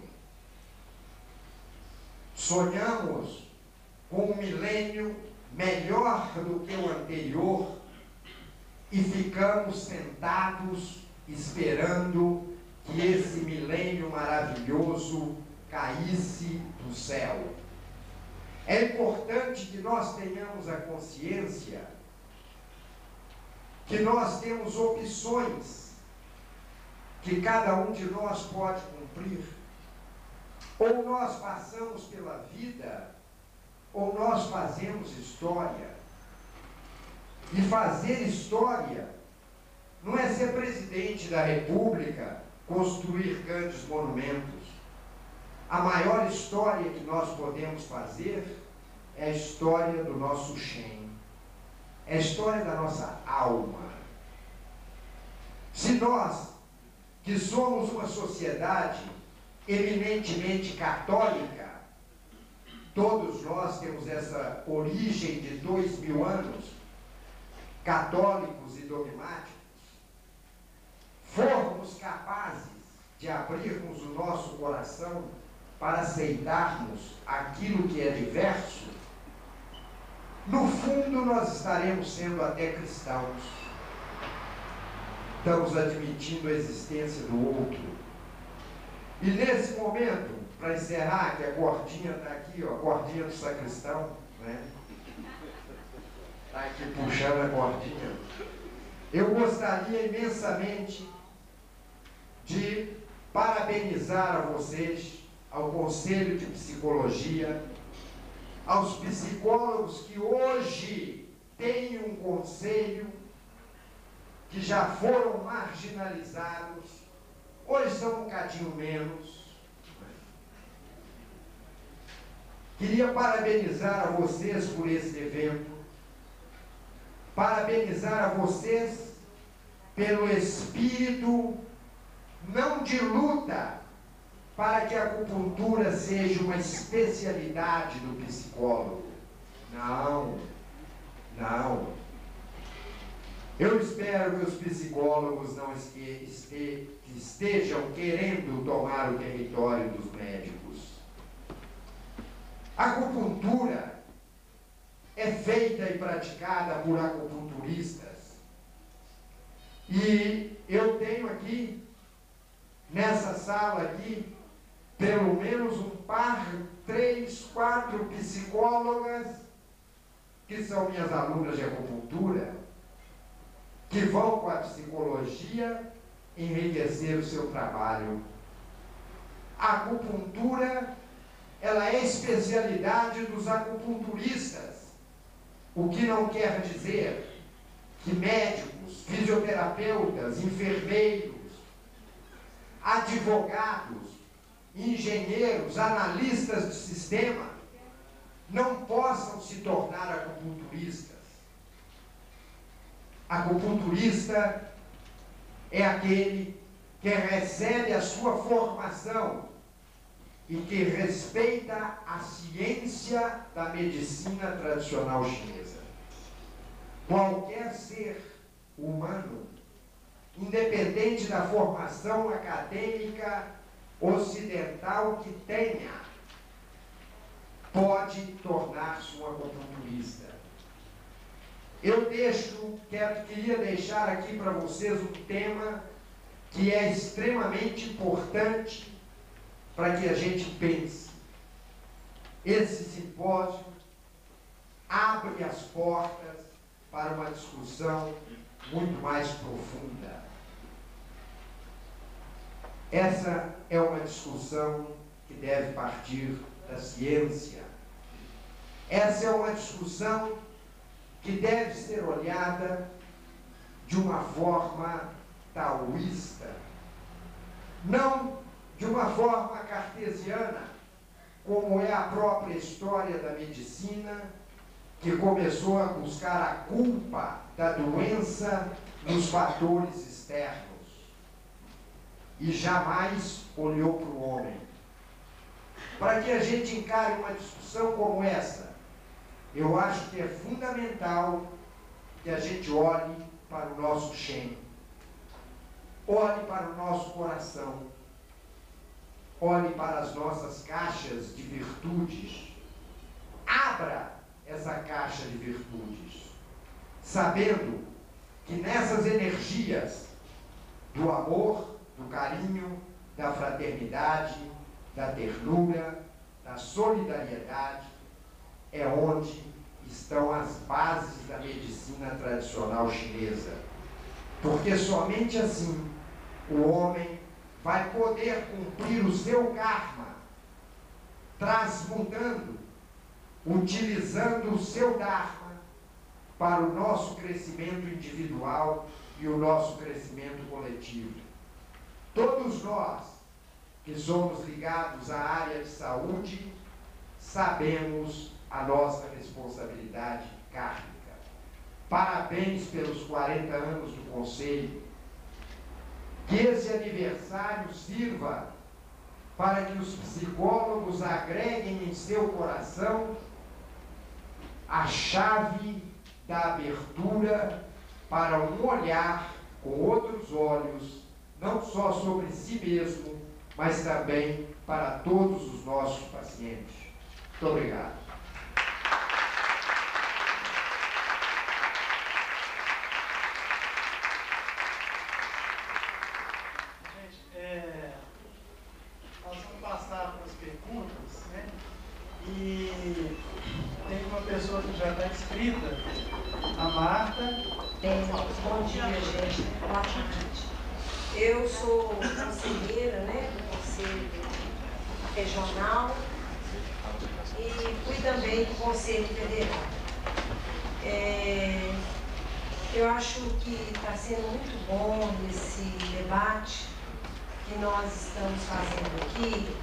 sonhamos com um milênio melhor do que o anterior e ficamos sentados esperando que esse milênio maravilhoso caísse do céu. É importante que nós tenhamos a consciência que nós temos opções que cada um de nós pode cumprir. Ou nós passamos pela vida, ou nós fazemos história. E fazer história não é ser presidente da República, construir grandes monumentos. A maior história que nós podemos fazer é a história do nosso Shen, é a história da nossa alma. Se nós, que somos uma sociedade eminentemente católica, todos nós temos essa origem de 2000 anos, católicos e dogmáticos, formos capazes de abrirmos o nosso coração para aceitarmos aquilo que é diverso, no fundo nós estaremos sendo até cristãos. Estamos admitindo a existência do outro. E nesse momento, para encerrar, que a cordinha está aqui, ó, a cordinha do sacristão, né? Está aqui puxando a cordinha. Eu gostaria imensamente de parabenizar a vocês, ao Conselho de Psicologia, aos psicólogos que hoje têm um conselho, que já foram marginalizados, hoje são um bocadinho menos. Queria parabenizar a vocês por esse evento, parabenizar a vocês pelo espírito não de luta para que a acupuntura seja uma especialidade do psicólogo. Não, não. Eu espero que os psicólogos não estejam querendo tomar o território dos médicos. A acupuntura é feita e praticada por acupunturistas. E eu tenho aqui, nessa sala aqui, pelo menos um par, 3, 4 psicólogas que são minhas alunas de acupuntura, que vão com a psicologia enriquecer o seu trabalho. A acupuntura, ela é especialidade dos acupunturistas, o que não quer dizer que médicos, fisioterapeutas, enfermeiros, advogados, engenheiros, analistas de sistema não possam se tornar acupunturistas. Acupunturista é aquele que recebe a sua formação e que respeita a ciência da medicina tradicional chinesa. Qualquer ser humano, independente da formação acadêmica ocidental que tenha, pode tornar-se um acupunturista. Eu queria deixar aqui para vocês um tema que é extremamente importante para que a gente pense. Esse simpósio abre as portas para uma discussão muito mais profunda. Essa é uma discussão que deve partir da ciência. Essa é uma discussão que deve ser olhada de uma forma taoísta, não de uma forma cartesiana, como é a própria história da medicina, que começou a buscar a culpa da doença nos fatores externos e jamais olhou para o homem. Para que a gente encare uma discussão como essa, eu acho que é fundamental que a gente olhe para o nosso Shen, olhe para o nosso coração, olhe para as nossas caixas de virtudes, abra essa caixa de virtudes, sabendo que nessas energias do amor, do carinho, da fraternidade, da ternura, da solidariedade, é onde estão as bases da medicina tradicional chinesa. Porque somente assim o homem vai poder cumprir o seu karma, transmutando, utilizando o seu dharma para o nosso crescimento individual e o nosso crescimento coletivo. Todos nós que somos ligados à área de saúde sabemos a nossa responsabilidade kármica. Parabéns pelos 40 anos do Conselho. Que esse aniversário sirva para que os psicólogos agreguem em seu coração a chave da abertura para um olhar com outros olhos, não só sobre si mesmo, mas também para todos os nossos pacientes. Muito obrigado. Gente, nós vamos passar para as perguntas, né? E tem uma pessoa que já está inscrita, a Marta. Bom dia, gente. Boa tarde. Eu sou conselheira, né, do Conselho Regional e fui também do Conselho Federal. Eu acho que está sendo muito bom esse debate que nós estamos fazendo aqui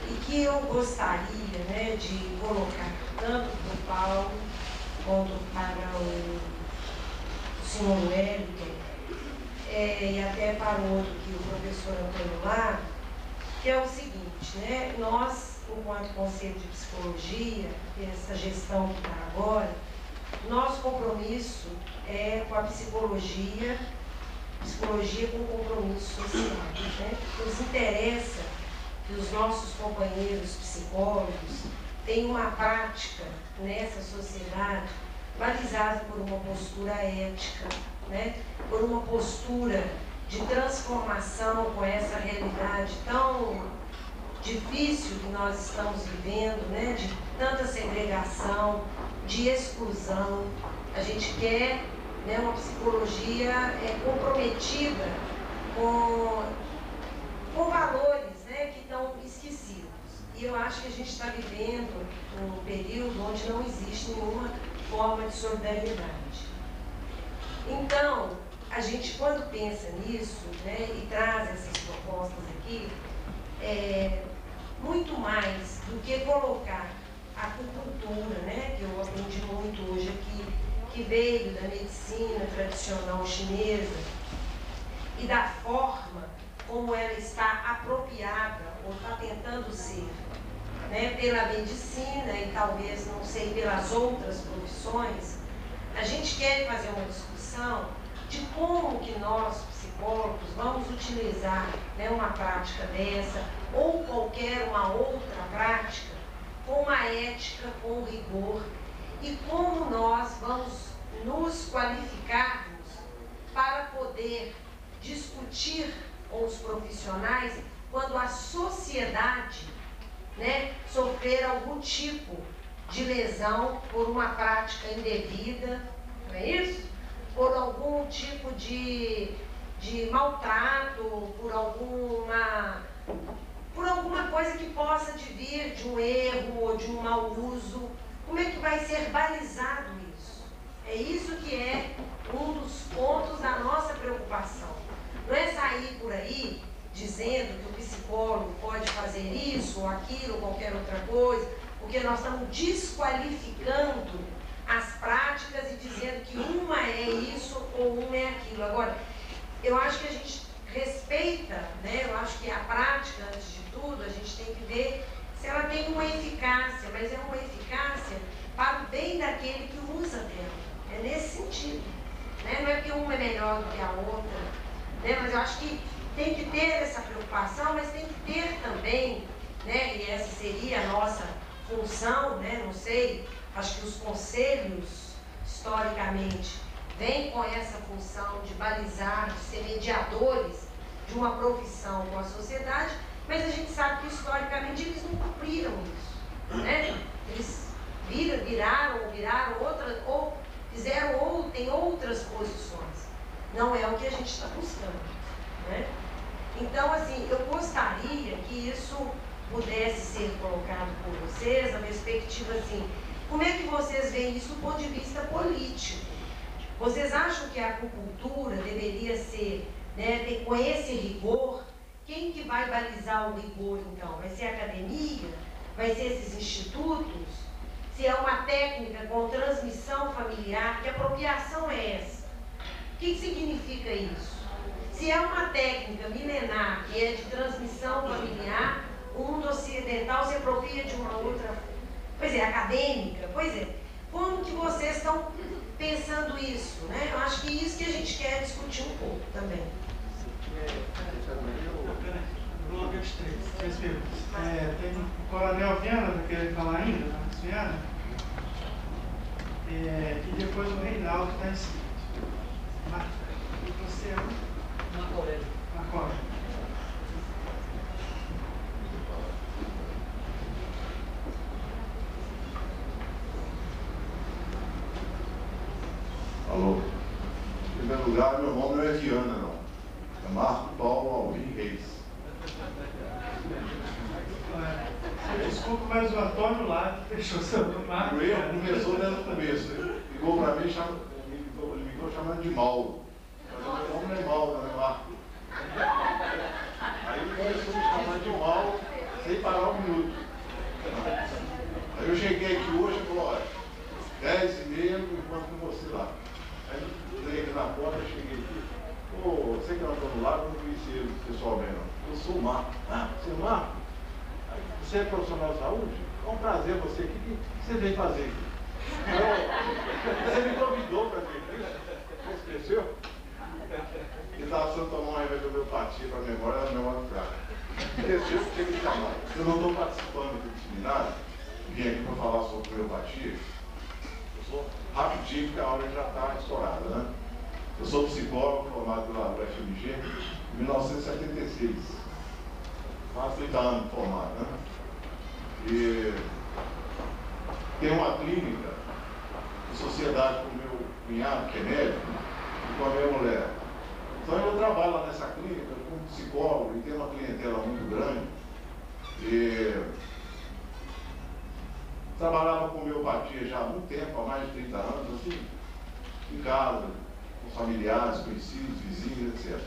e que eu gostaria, né, de colocar tanto para o Paulo quanto para o senhor Wellington e até para o outro que o professor Antônio Lara, que é o seguinte, né, nós, enquanto Conselho de Psicologia, essa gestão que está agora, nosso compromisso é com a psicologia com compromisso social, né? Nos interessa que os nossos companheiros psicólogos tenham uma prática nessa sociedade balizada por uma postura ética, né? Por uma postura de transformação com essa realidade tão difícil que nós estamos vivendo, né? De tanta segregação, de exclusão. A gente quer, né, uma psicologia comprometida com valores, né, que estão esquecidos. E eu acho que a gente está vivendo um período onde não existe nenhuma forma de solidariedade. Então, a gente, quando pensa nisso, né, e traz essas propostas aqui, muito mais do que colocar a acupuntura, né, que eu aprendi muito hoje aqui, que veio da medicina tradicional chinesa e da forma como ela está apropriada ou está tentando ser, né, pela medicina e talvez, não sei, pelas outras profissões, a gente quer fazer uma discussão de como que nós, psicólogos, vamos utilizar, né, uma prática dessa ou qualquer uma outra prática com uma ética, com rigor, e como nós vamos nos qualificarmos para poder discutir com os profissionais quando a sociedade, né, sofrer algum tipo de lesão por uma prática indevida, não é isso? Por algum tipo de maltrato, por alguma coisa que possa vir de um erro ou de um mau uso. Como é que vai ser balizado isso? É isso que é um dos pontos da nossa preocupação. Não é sair por aí dizendo que o psicólogo pode fazer isso ou aquilo, ou qualquer outra coisa, porque nós estamos desqualificando as práticas e dizendo que uma é isso ou uma é aquilo. Agora, eu acho que a gente respeita, né? Eu acho que a prática, antes de tudo, a gente tem que ver se ela tem uma eficácia, mas é uma eficácia para o bem daquele que usa dela. É nesse sentido, né? Não é porque uma é melhor do que a outra, né? Mas eu acho que tem que ter essa preocupação, mas tem que ter também, né? E essa seria a nossa função, né? Não sei, acho que os conselhos, historicamente, vêm com essa função de balizar, de ser mediadores de uma profissão com a sociedade, mas a gente sabe que historicamente eles não cumpriram isso, né? Eles viraram outra, ou fizeram ou tem outras posições. Não é o que a gente está buscando, né? Então, assim, eu gostaria que isso pudesse ser colocado por vocês, na perspectiva assim, como é que vocês veem isso do ponto de vista político? Vocês acham que a acupuntura deveria ser, né, com esse rigor? Quem que vai balizar o rigor, então? Vai ser a academia? Vai ser esses institutos? Se é uma técnica com transmissão familiar, que apropriação é essa? O que significa isso? Se é uma técnica milenar, que é de transmissão familiar, o mundo ocidental se apropria de uma outra, acadêmica, como que vocês estão pensando isso, né? Eu acho que é isso que a gente quer discutir um pouco também. Bloco 23 perguntas. Tem o Coronel Viana, vai querer falar ainda, Marcos Viana. E depois o Reinaldo está inscrito. E você é o? Marco Aurélio. Marco Aurélio. Alô? Em primeiro lugar, meu nome não é Viana, não. É Marco Paulo Alvim Reis. Desculpa, mas o Antônio lá deixou seu nome. O erro começou desde o começo. Ele ligou para mim, ele me ligou chamando de Mauro. Mas o meu nome não é Mauro, não é Marco. Aí ele começou a me chamar de Mauro sem parar um minuto. Aí eu cheguei aqui hoje e falei, olha, 10h30 eu encontro com você lá. Aí eu entrei aqui na porta, cheguei aqui. Pô, você que é o Antônio lá, eu não conheci ele pessoalmente, não. Eu sou o Marco. Ah, você é o Marco? Você é profissional de saúde? É um prazer você aqui. O que você veio fazer aqui? Você me convidou para vir aqui? Você esqueceu? Ele estava precisando tomar uma remédio de homeopatia para a memória fraca. Esqueceu que tinha que chamar. Eu não estou participando do seminário, vim aqui para falar sobre homeopatia. Eu sou rapidinho, porque a aula já está estourada, né? Eu sou psicólogo formado pela UFMG em 1976. Quase 30 anos formado, né? E tenho uma clínica de sociedade com o meu cunhado, que é médico, e com a minha mulher. Então eu trabalho lá nessa clínica como psicólogo e tenho uma clientela muito grande. E trabalhava com homeopatia já há muito tempo, há mais de 30 anos, assim, em casa, com familiares, conhecidos, vizinhos, etc.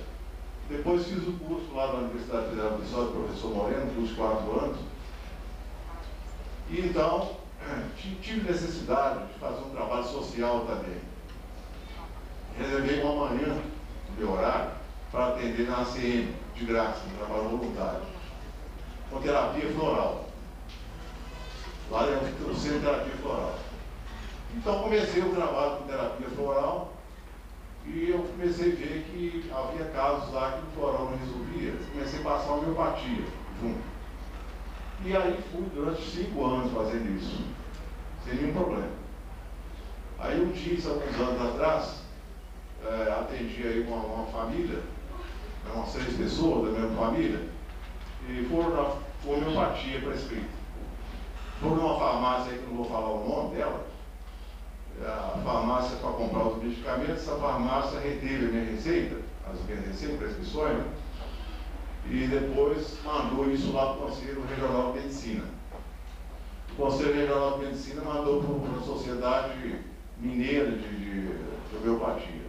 Depois fiz o curso lá na Universidade Federal do Estado, do professor Moreno, curso de 4 anos. E então, tive necessidade de fazer um trabalho social também. Reservei uma manhã do meu horário para atender na ACM, de graça, um trabalho voluntário, com terapia floral. Lá é o centro de terapia floral. Então comecei o trabalho com terapia floral e eu comecei a ver que havia casos lá que o floral não resolvia. Comecei a passar homeopatia junto. E aí fui durante 5 anos fazendo isso, sem nenhum problema. Aí um dia, alguns anos atrás, atendi aí uma família, umas 3 pessoas da mesma família, e foram na homeopatia prescrita. Foram numa farmácia aí, que eu não vou falar o nome dela, a farmácia para comprar os medicamentos, essa farmácia reteve a minha receita, as minhas receitas, prescrições, né? E depois mandou isso lá para o Conselho Regional de Medicina. O Conselho Regional de Medicina mandou para a Sociedade Mineira de Homeopatia.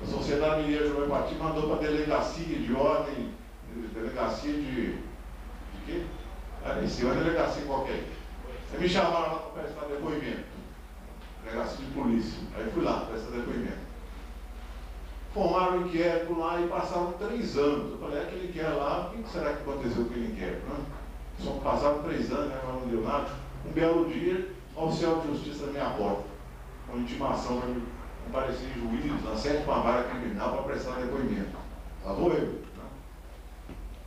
A Sociedade Mineira de Homeopatia mandou para a Delegacia de Ordem, Delegacia de quê? Nem sei, uma delegacia qualquer. Aí me chamaram lá para prestar depoimento. Delegacia de polícia. Aí fui lá prestar depoimento. Formaram um inquérito lá e passaram 3 anos. Eu falei, aquele inquérito lá, o que será que aconteceu com aquele inquérito? Né? Só passaram 3 anos, né, mas não deu nada. Um belo dia, o oficial de justiça na minha porta, com intimação para me comparecer em juízo, na 7ª vara criminal, para prestar depoimento. Tá doido? Né?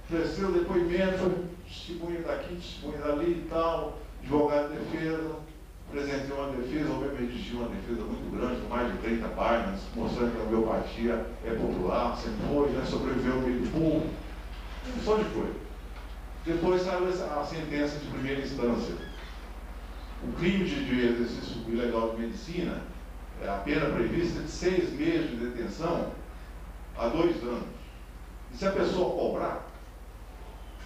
Prestei o depoimento, testemunha daqui, testemunha dali e tal, advogado de defesa. Apresentei uma defesa, ou mesmo redigiu uma defesa muito grande, com mais de 30 páginas, mostrando que a homeopatia é popular, sempre foi, né, sobreviveu ao meio do povo, só de coisa. Depois saiu a sentença de primeira instância. O crime de exercício ilegal de medicina, a pena prevista é de 6 meses de detenção a 2 anos. E se a pessoa cobrar,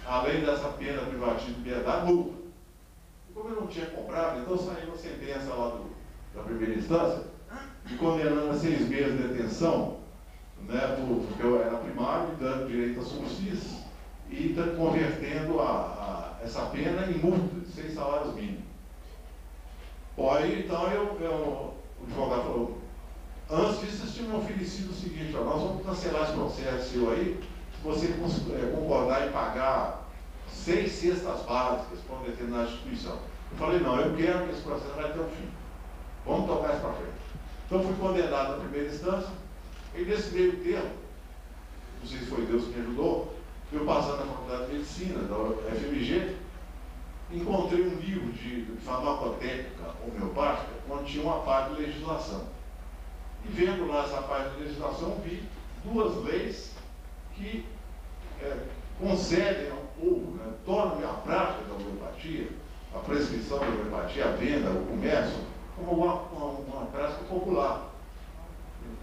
além dessa pena privativa de liberdade, multa. Como eu não tinha comprado, então saiu a sentença lá da primeira instância, me condenando a 6 meses de detenção, né, porque eu era primário, dando direito a subsídios, e convertendo essa pena em multa de 6 salários mínimos. Bom, aí então o advogado falou, antes disso vocês tinham me oferecido o seguinte, ó, nós vamos cancelar esse processo seu aí, se você concordar em pagar 6 cestas básicas para uma determinada instituição. Eu falei, não, eu quero que esse processo vai ter um fim. Vamos tocar isso para frente. Então fui condenado na primeira instância, e nesse meio termo, não sei se foi Deus que me ajudou, eu passando na Faculdade de Medicina, da FMG, encontrei um livro de farmacotécnica homeopática, onde tinha uma parte de legislação. E vendo lá essa parte de legislação, vi duas leis que concedem ao povo, né, tornam a prática da homeopatia, a prescrição da homeopatia, a venda, o comércio, como uma prática popular,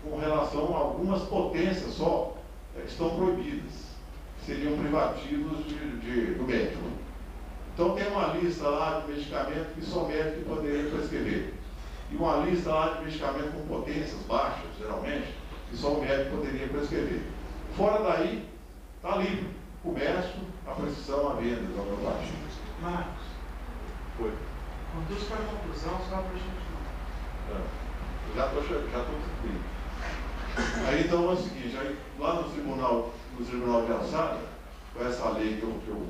com relação a algumas potências só que estão proibidas, que seriam privativos do médico. Então tem uma lista lá de medicamentos que só o médico poderia prescrever. E uma lista lá de medicamentos com potências baixas, geralmente, que só o médico poderia prescrever. Fora daí, está livre o comércio, a prescrição, a venda da homeopatia. Marcos, Foi. conduz para a conclusão só para a gente. Já estou cumprindo. Aí então é o seguinte, aí, lá no tribunal de alçada, com essa lei que eu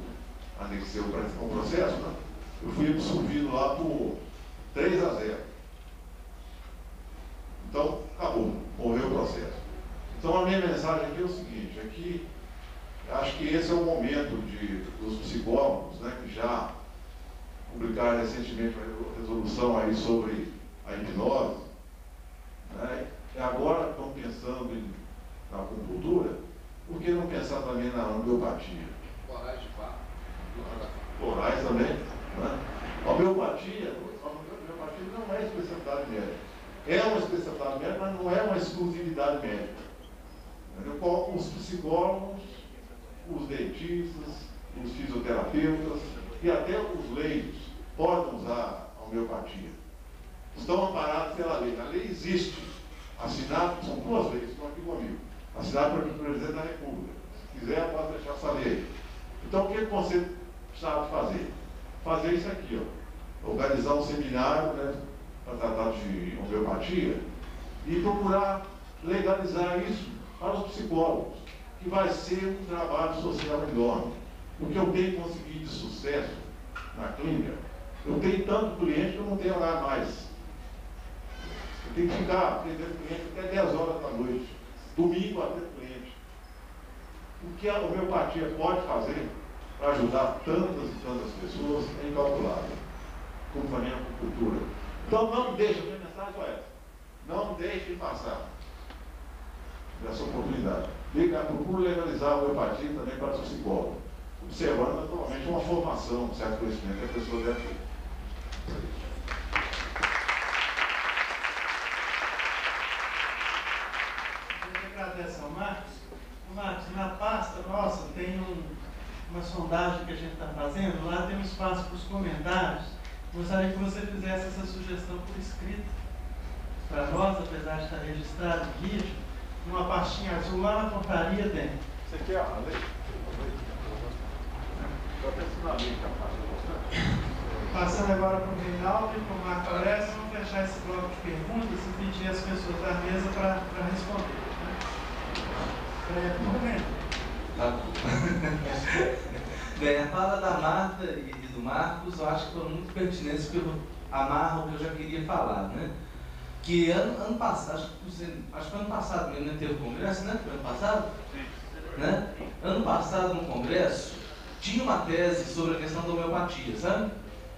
anexei o processo, né, eu fui absolvido lá por 3-0. Então, acabou, morreu o processo. Então a minha mensagem aqui é o seguinte, é que acho que esse é o momento dos psicólogos, né, que já publicaram recentemente uma resolução aí sobre a hipnose, né, e agora estão pensando na acupuntura, por que não pensar também na homeopatia? Florais também, né? A homeopatia não é especialidade médica. É uma especialidade médica, mas não é uma exclusividade médica. Os psicólogos, os dentistas, os fisioterapeutas e até os leigos podem usar a homeopatia. Estão amparados pela lei. A lei existe. Assinado, são 2 leis, estão aqui comigo. Assinado pelo presidente da República. Se quiser, pode deixar essa lei. Então, o que você sabe fazer? Fazer isso aqui, ó. Organizar um seminário, né, para tratar de homeopatia e procurar legalizar isso para os psicólogos, que vai ser um trabalho social enorme. O que eu tenho conseguido de sucesso na clínica, eu tenho tanto cliente que eu não tenho horário mais. Eu tenho que ficar atendendo cliente até 10 horas da noite, domingo atendo cliente. O que a homeopatia pode fazer para ajudar tantas e tantas pessoas é incalculável, como também a acupuntura. Então não deixe, a minha mensagem é essa, não deixe passar essa oportunidade. Procure legalizar a homeopatia também para os psicólogos, observando naturalmente uma formação, um certo conhecimento que a pessoa deve ter. Eu agradeço ao Marcos. Marcos, na pasta nossa tem uma sondagem que a gente está fazendo, lá tem um espaço para os comentários. Gostaria que você fizesse essa sugestão por escrito para nós, apesar de estar registrado em vídeo, numa pastinha azul lá na portaria tem. Você quer a lei? Estou pensando na lei que a pasta. Passando agora para o Reinaldo e para o Marco Aurélio, vamos fechar esse bloco de perguntas e pedir às pessoas da mesa para responder. Bem, a fala da Marta e do Marcos eu acho que foram muito pertinentes, porque amarram o que eu já queria falar, né? Que ano passado, acho que foi ano passado mesmo, né? Teve o congresso, né? Foi ano passado? Sim. Né? Ano passado, no congresso, tinha uma tese sobre a questão da homeopatia, sabe?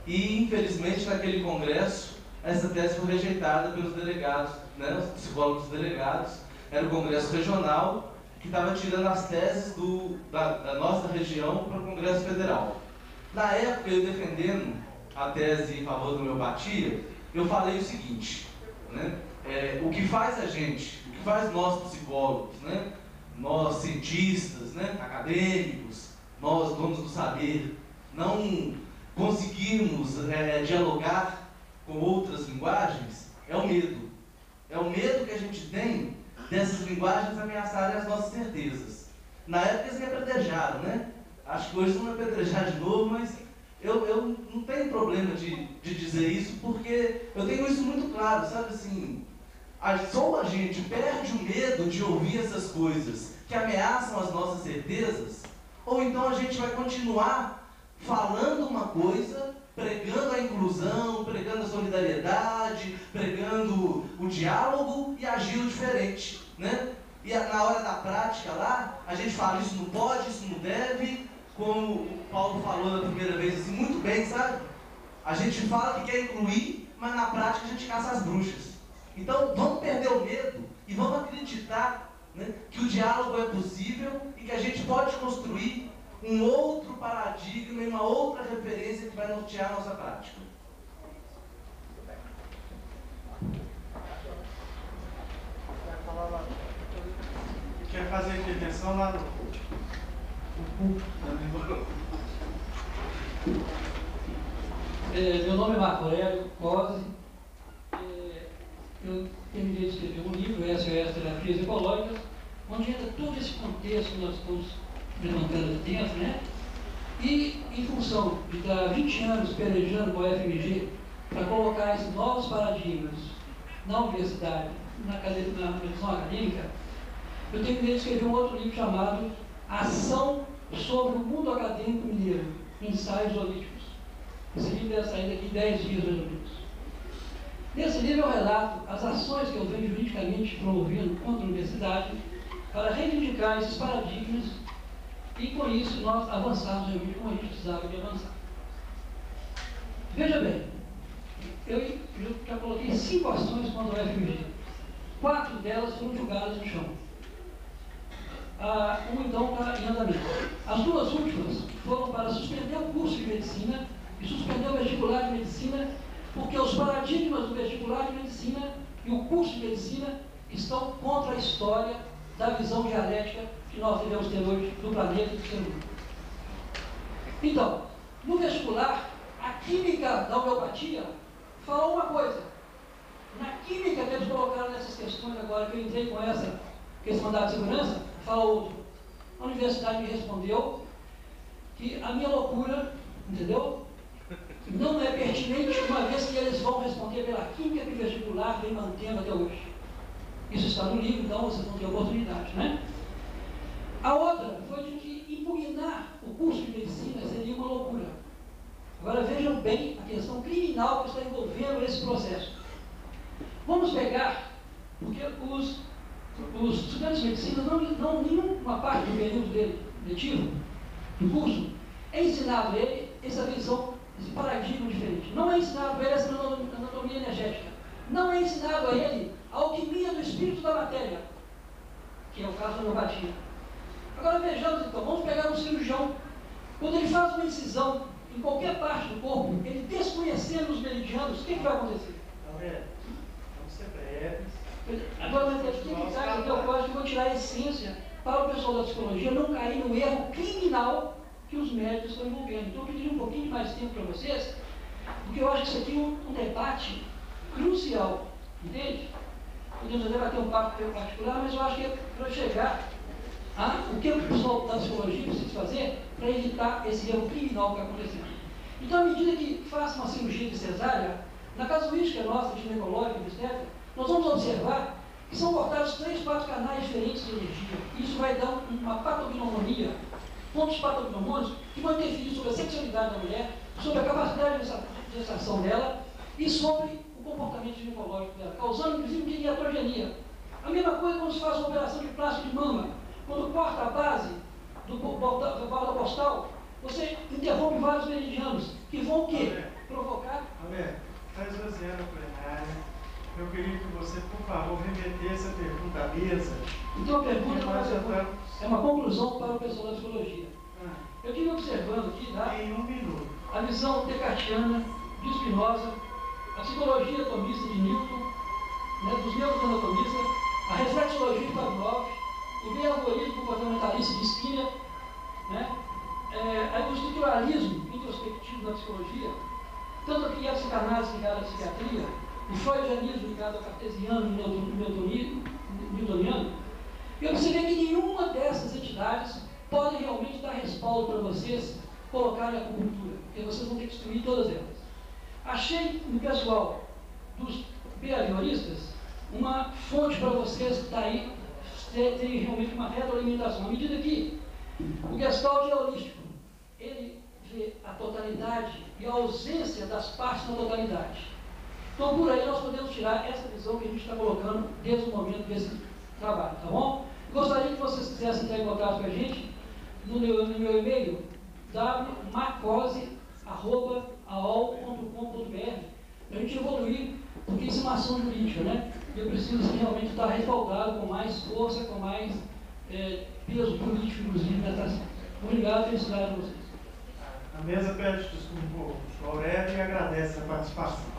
E, infelizmente, naquele congresso, essa tese foi rejeitada pelos delegados, né? Os psicólogos delegados. Era o congresso regional que estava tirando as teses da nossa região para o Congresso Federal. Na época, eu defendendo a tese em favor da homeopatia, eu falei o seguinte, né? O que faz a gente, o que faz nós psicólogos, né? Nós cientistas, né? Acadêmicos, nós donos do saber, não conseguirmos dialogar com outras linguagens, é o medo. É o medo que a gente tem dessas linguagens ameaçarem as nossas certezas. Na época eles me apedrejaram, né? Acho que hoje vão me apedrejar de novo, mas eu não tenho problema de dizer isso, porque eu tenho isso muito claro, sabe assim, só a gente perde o medo de ouvir essas coisas que ameaçam as nossas certezas, ou então a gente vai continuar falando uma coisa, pregando a inclusão, pregando a solidariedade, pregando o diálogo e agindo diferente, né? e na hora da prática lá, a gente fala isso não pode, isso não deve, como o Paulo falou na primeira vez, assim, muito bem, sabe? A gente fala que quer incluir, mas na prática a gente caça as bruxas. Então vamos perder o medo e vamos acreditar, né, que o diálogo é possível e que a gente pode construir um outro paradigma e uma outra referência que vai nortear a nossa prática. Quer fazer intervenção lá no meu nome é Marco Aurélio Cosi. Eu terminei de escrever um livro, SOS Terapias Ecológicas, onde entra todo esse contexto que nós estamos levantando aqui dentro, né? E em função de estar 20 anos pelejando com a UFMG para colocar esses novos paradigmas na universidade, na visão acadêmica, eu terminei de escrever um outro livro chamado Ação sobre o Mundo Acadêmico Mineiro, Ensaios Holísticos. Esse livro deve sair daqui 10 dias, mais ou menos. Nesse livro eu relato as ações que eu venho juridicamente promovendo contra a universidade para reivindicar esses paradigmas e, com isso, nós avançarmos realmente como a gente precisava de avançar. Veja bem, eu já coloquei 5 ações contra a UFMG. 4 delas foram julgadas no chão. Uma, então, está em andamento. As 2 últimas foram para suspender o curso de medicina e suspender o vestibular de medicina, porque os paradigmas do vestibular de medicina e o curso de medicina estão contra a história da visão dialética que nós devemos ter hoje do planeta e do ser humano. Então, no vestibular, a química da homeopatia falou uma coisa. Na química que eles colocaram nessas questões agora, que eu entrei com esse mandado de segurança, falou outro. A universidade me respondeu que a minha loucura, entendeu? Não é pertinente, uma vez que eles vão responder pela química que o vestibular vem mantendo até hoje. Isso está no livro, então vocês vão ter oportunidade, né? A outra foi de que impugnar o curso de medicina seria uma loucura. Agora vejam bem a questão criminal que está envolvendo esse processo. Vamos pegar, porque os estudantes de medicina, não nenhuma parte do período dele, letivo, do curso, é ensinado a ele essa visão, esse paradigma diferente. Não é ensinado a ele essa anatomia energética. Não é ensinado a ele a alquimia do espírito da matéria, que é o caso da homeopatia. Agora vejamos então, vamos pegar um cirurgião. Quando ele faz uma incisão em qualquer parte do corpo, ele desconhecendo os meridianos, o que vai acontecer? Vamos ser breves. Agora vai ter que explicar que eu vou tirar a essência para o pessoal da psicologia não cair no erro criminal que os médicos estão envolvendo. Então eu pediria um pouquinho mais de tempo para vocês, porque eu acho que isso aqui é um debate crucial, entende? Podemos até bater um papo particular, mas eu acho que é para chegar a o que o pessoal da psicologia precisa fazer para evitar esse erro criminal que está acontecendo. Então, à medida que faça uma cirurgia de cesárea, na casuística nossa, de ginecológica, obstétrica, nós vamos observar que são cortados 3, 4 canais diferentes de energia. Isso vai dar uma patognomonia, pontos patognomônicos que vão interferir sobre a sexualidade da mulher, sobre a capacidade de gestação dela e sobre o comportamento ginecológico dela, causando inclusive iatrogenia. A mesma coisa quando se faz uma operação de plástico de mama. Quando corta a base da borda postal, você interrompe vários meridianos, que vão o quê? Provocar. Está esvaziando a plenária. Eu queria que você, por favor, remetesse a pergunta à mesa. Então a pergunta é uma conclusão para o pessoal da psicologia. Eu estive observando aqui, em 1 minuto, a visão descartiana de Spinoza, a psicologia atomista de Newton, né, dos neuroanatomistas, a reflexologia de Pavlov, o bioalgoritmo comportamentalista de Skinner, né, o estruturalismo introspectivo da psicologia, tanto aqui a psicanálise ligada à psiquiatria, o freudianismo ligado ao cartesiano e newtoniano, eu observei que nenhuma dessas entidades pode realmente dar respaldo para vocês colocarem a acupuntura, porque vocês vão ter que destruir todas elas. Achei no pessoal dos behavioristas uma fonte para vocês daí terem realmente uma retroalimentação. À medida que o Gestalt é holístico, ele vê a totalidade e a ausência das partes na totalidade. Então, por aí nós podemos tirar essa visão que a gente está colocando desde o momento desse trabalho, tá bom? Gostaria que vocês quisessem entrar em contato com a gente no meu e-mail www.macose@aol.com.br, para a gente evoluir, porque isso é uma ação jurídica, né? E eu preciso assim, realmente estar respaldado com mais força, com mais peso político, inclusive, nessa ação. Obrigado e felicidade a vocês. A mesa pede desculpa ao Aurélio e agradece a participação.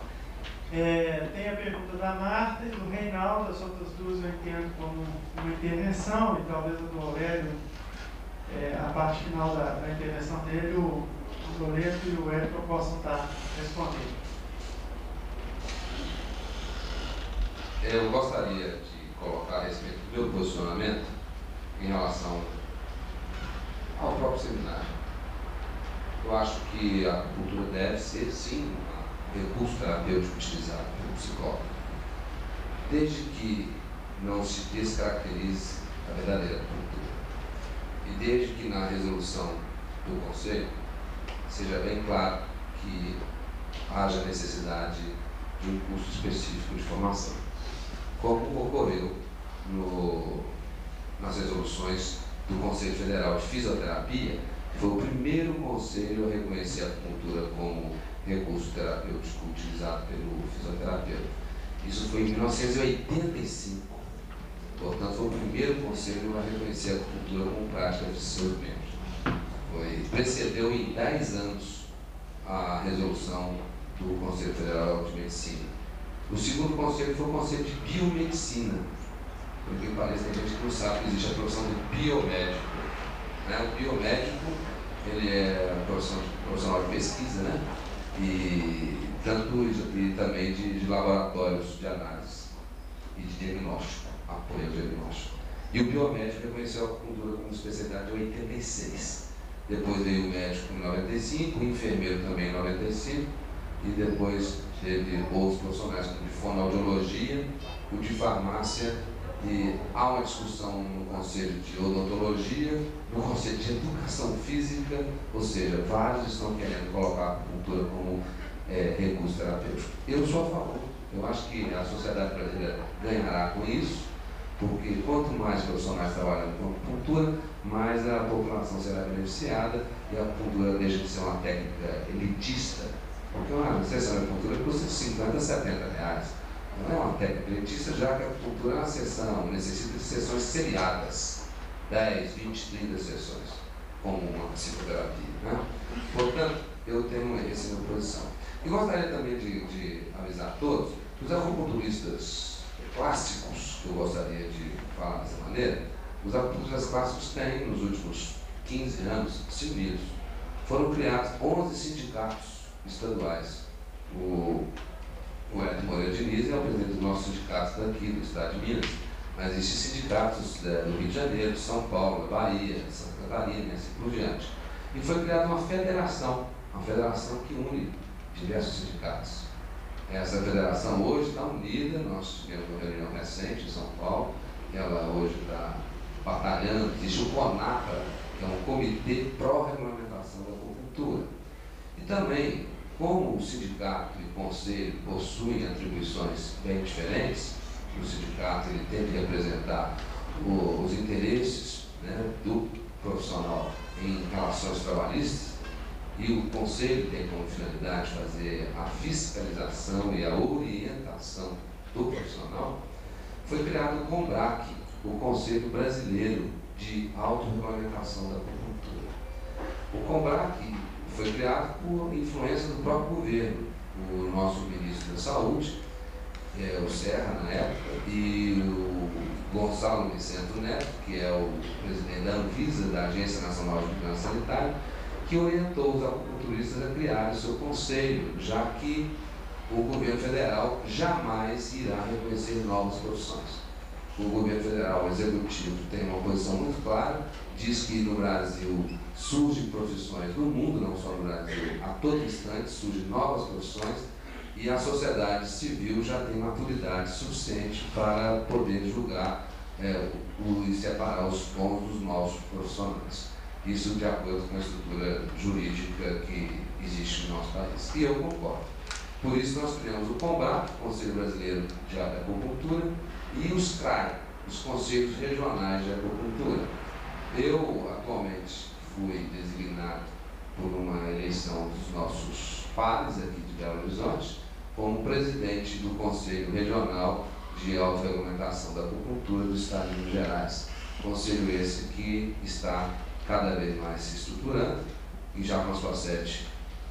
Tem a pergunta da Marta e do Reinaldo, as outras duas eu entendo como uma intervenção, e talvez a do Aurélio, a parte final da intervenção dele, o Loreto e o Érico possam estar respondendo. Eu gostaria de colocar a respeito do meu posicionamento em relação ao próprio seminário. Eu acho que a acupuntura deve ser, sim, um recurso terapêutico utilizado pelo psicólogo, desde que não se descaracterize a verdadeira acupuntura. E desde que na resolução do Conselho seja bem claro que haja necessidade de um curso específico de formação, como ocorreu nas resoluções do Conselho Federal de Fisioterapia, que foi o primeiro conselho a reconhecer a acupuntura como recurso terapêutico utilizado pelo fisioterapeuta. Isso foi em 1985. Portanto, foi o primeiro conselho a reconhecer a acupuntura como prática de seus membros. Precedeu em 10 anos a resolução do Conselho Federal de Medicina. O segundo conselho foi o Conselho de Biomedicina, porque parece que tem gente que não sabe que existe a profissão de biomédico. O biomédico, ele é profissional de pesquisa, né? E também de laboratórios de análise e de diagnóstico, apoio ao diagnóstico. E o biomédico reconheceu a acupuntura como especialidade em 86. Depois veio o médico em 95, o enfermeiro também em 95, e depois teve outros profissionais como de fonoaudiologia, o de farmácia, e há uma discussão no Conselho de Odontologia, no Conselho de Educação Física, ou seja, vários estão querendo colocar a acupuntura como recurso terapêutico. Eu sou a favor. Eu acho que a sociedade brasileira ganhará com isso, porque quanto mais profissionais trabalham com acupuntura, mais a população será beneficiada e a acupuntura deixa de ser uma técnica elitista, porque uma sessão de acupuntura custa 50, 70 reais. Não é uma técnica elitista, já que a acupuntura é uma sessão, necessita de sessões seriadas, 10, 20, 30 sessões, como uma psicoterapia. Né? Portanto, eu tenho essa minha posição. E gostaria também de avisar a todos que os acupunturistas clássicos, que eu gostaria de falar dessa maneira, os acupunturistas clássicos têm, nos últimos 15 anos, se unidos. Foram criados 11 sindicatos estaduais. O Hélio Moreira Diniz é o presidente dos nossos sindicatos daqui, do estado de Minas, mas existem sindicatos do Rio de Janeiro, de São Paulo, Bahia, Santa Catarina e assim por diante. E foi criada uma federação que une diversos sindicatos. Essa federação hoje está unida, nós tivemos uma reunião recente em São Paulo, ela hoje está batalhando, existe o CONAPRA, que é um comitê pró-regulamentação da acupuntura. E também, como o sindicato e o conselho possuem atribuições bem diferentes, o sindicato ele tem que representar os interesses, né, do profissional em relações trabalhistas, e o conselho tem como finalidade fazer a fiscalização e a orientação do profissional, foi criado o CONBRAC, o Conselho Brasileiro de Autorregulamentação da Acupuntura. O CONBRAC foi criado por influência do próprio governo. O nosso ministro da Saúde, o Serra na época, e o Gonçalo Vicento Neto, que é o presidente da Anvisa, da Agência Nacional de Vigilância Sanitária, que orientou os acupunturistas a criar o seu conselho, já que o governo federal jamais irá reconhecer novas profissões. O governo federal, o executivo, tem uma posição muito clara, diz que no Brasil surgem profissões, no mundo, não só no Brasil, a todo instante surgem novas profissões, e a sociedade civil já tem maturidade suficiente para poder julgar e separar os bons dos maus profissionais. Isso de acordo com a estrutura jurídica que existe no nosso país. E eu concordo. Por isso nós criamos o CONBRAC, Conselho Brasileiro de Acupuntura, e os CRAI, os conselhos regionais de acupuntura. Eu, atualmente, fui designado por uma eleição dos nossos pares aqui de Belo Horizonte como presidente do Conselho Regional de Autorregulamentação da Acupuntura do Estado de Minas Gerais. Conselho esse que está cada vez mais se estruturando e já com a sua sede,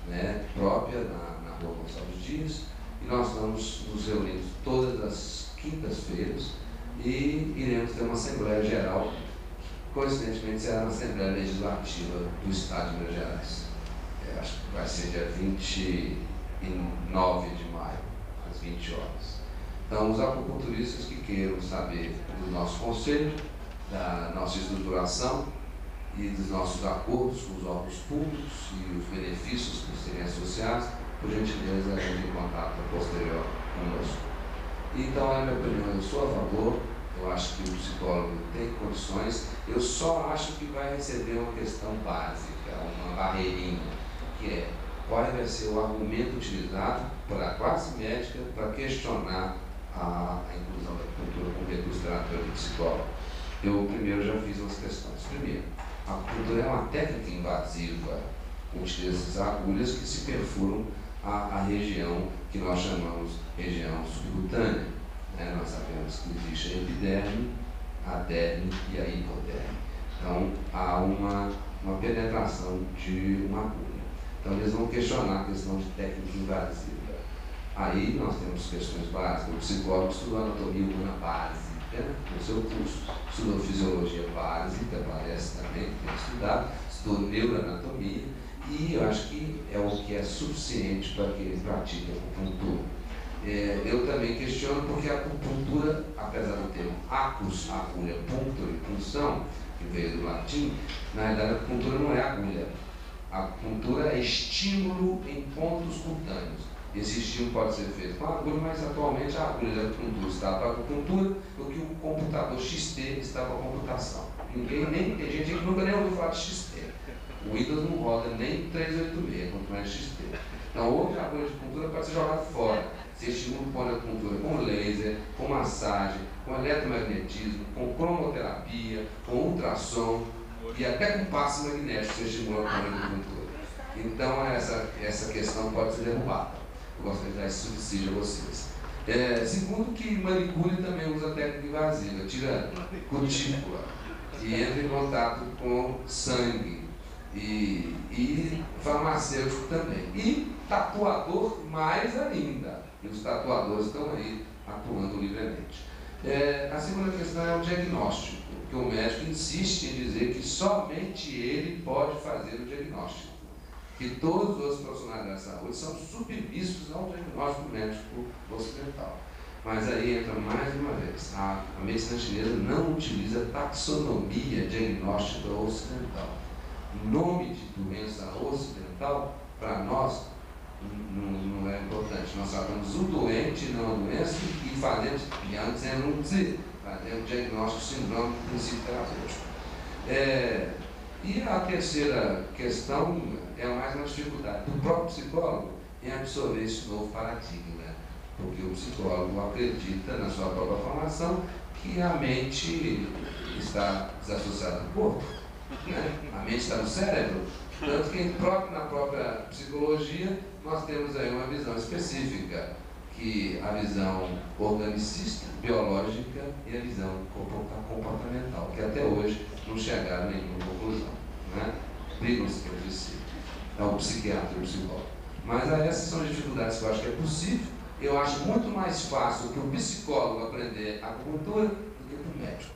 né, própria na Rua Gonçalves Dias, e nós estamos nos reunindo todas as quintas-feiras e iremos ter uma Assembleia Geral, coincidentemente será uma Assembleia Legislativa do Estado de Minas Gerais. Acho que vai ser dia 29 de maio, às 20 horas. Então, os acupunturistas que queiram saber do nosso conselho, da nossa estruturação e dos nossos acordos com os órgãos públicos e os benefícios que serem associados, por gentileza, entre em contato posterior conosco. Então, é a minha opinião, eu sou a favor, eu acho que o psicólogo tem condições, eu só acho que vai receber uma questão básica, uma barreirinha, que é qual vai ser o argumento utilizado pela classe médica para questionar a inclusão da acupuntura como recurso terapêutico psicólogo. Eu primeiro já fiz umas questões. Primeiro, a acupuntura é uma técnica invasiva, utiliza agulhas que se perfuram a região que nós chamamos região subcutânea. Né? Nós sabemos que existe a epiderme, a derme e a hipoderme. Então, há uma penetração de uma agulha. Então, eles vão questionar a questão de técnica invasiva. Aí nós temos questões básicas. O psicólogo estudou anatomia humana básica no seu curso, estudou fisiologia básica, parece também, tem estudado, estudou neuroanatomia, e eu acho que é o que é suficiente para que ele pratique a acupuntura. Eu também questiono porque a acupuntura, apesar do termo acus, agulha, puncto e punção, que veio do latim, na verdade a acupuntura não é agulha. A acupuntura é estímulo em pontos cutâneos. Esse estímulo pode ser feito com a agulha, mas atualmente a agulha da acupuntura está para a acupuntura, o que o computador XT está para a computação. Tem gente que nunca nem ouviu falar de XT. O Windows não roda nem 386, quanto mais XT. Então, hoje a agulha de acupuntura pode ser jogada fora. Você estimula o ponto de acupuntura com laser, com massagem, com eletromagnetismo, com cromoterapia, com ultrassom e até com passe magnético você estimula o ponto de acupuntura. Então, essa questão pode ser derrubada. Eu gostaria de dar esse subsídio a vocês. Segundo, que manicure também usa técnica invasiva, tira cutícula e entra em contato com sangue e farmacêutico também. E tatuador mais ainda. E os tatuadores estão aí atuando livremente. A segunda questão é o diagnóstico, que o médico insiste em dizer que somente ele pode fazer o diagnóstico. Que todos os profissionais da saúde são submissos ao diagnóstico médico ocidental. Mas aí entra mais uma vez, a medicina chinesa não utiliza taxonomia diagnóstica ocidental. Nome de doença ocidental, para nós, não é importante. Nós tratamos o doente, não a doença, e fazemos, e antes era um dizer, fazemos diagnóstico síndrome do princípio terapêutico. E a terceira questão é mais uma dificuldade do próprio psicólogo em absorver esse novo paradigma, porque o psicólogo acredita na sua própria formação que a mente está desassociada do corpo, né? A mente está no cérebro, tanto que na própria psicologia nós temos aí uma visão específica, que a visão organicista, biológica e a visão comportamental, que até hoje não chegaram a nenhuma conclusão, né? Brigam-se entre si. É o psiquiatra e o psicólogo. Mas essas são as dificuldades que eu acho que é possível. Eu acho muito mais fácil para o psicólogo aprender acupuntura do que para o médico.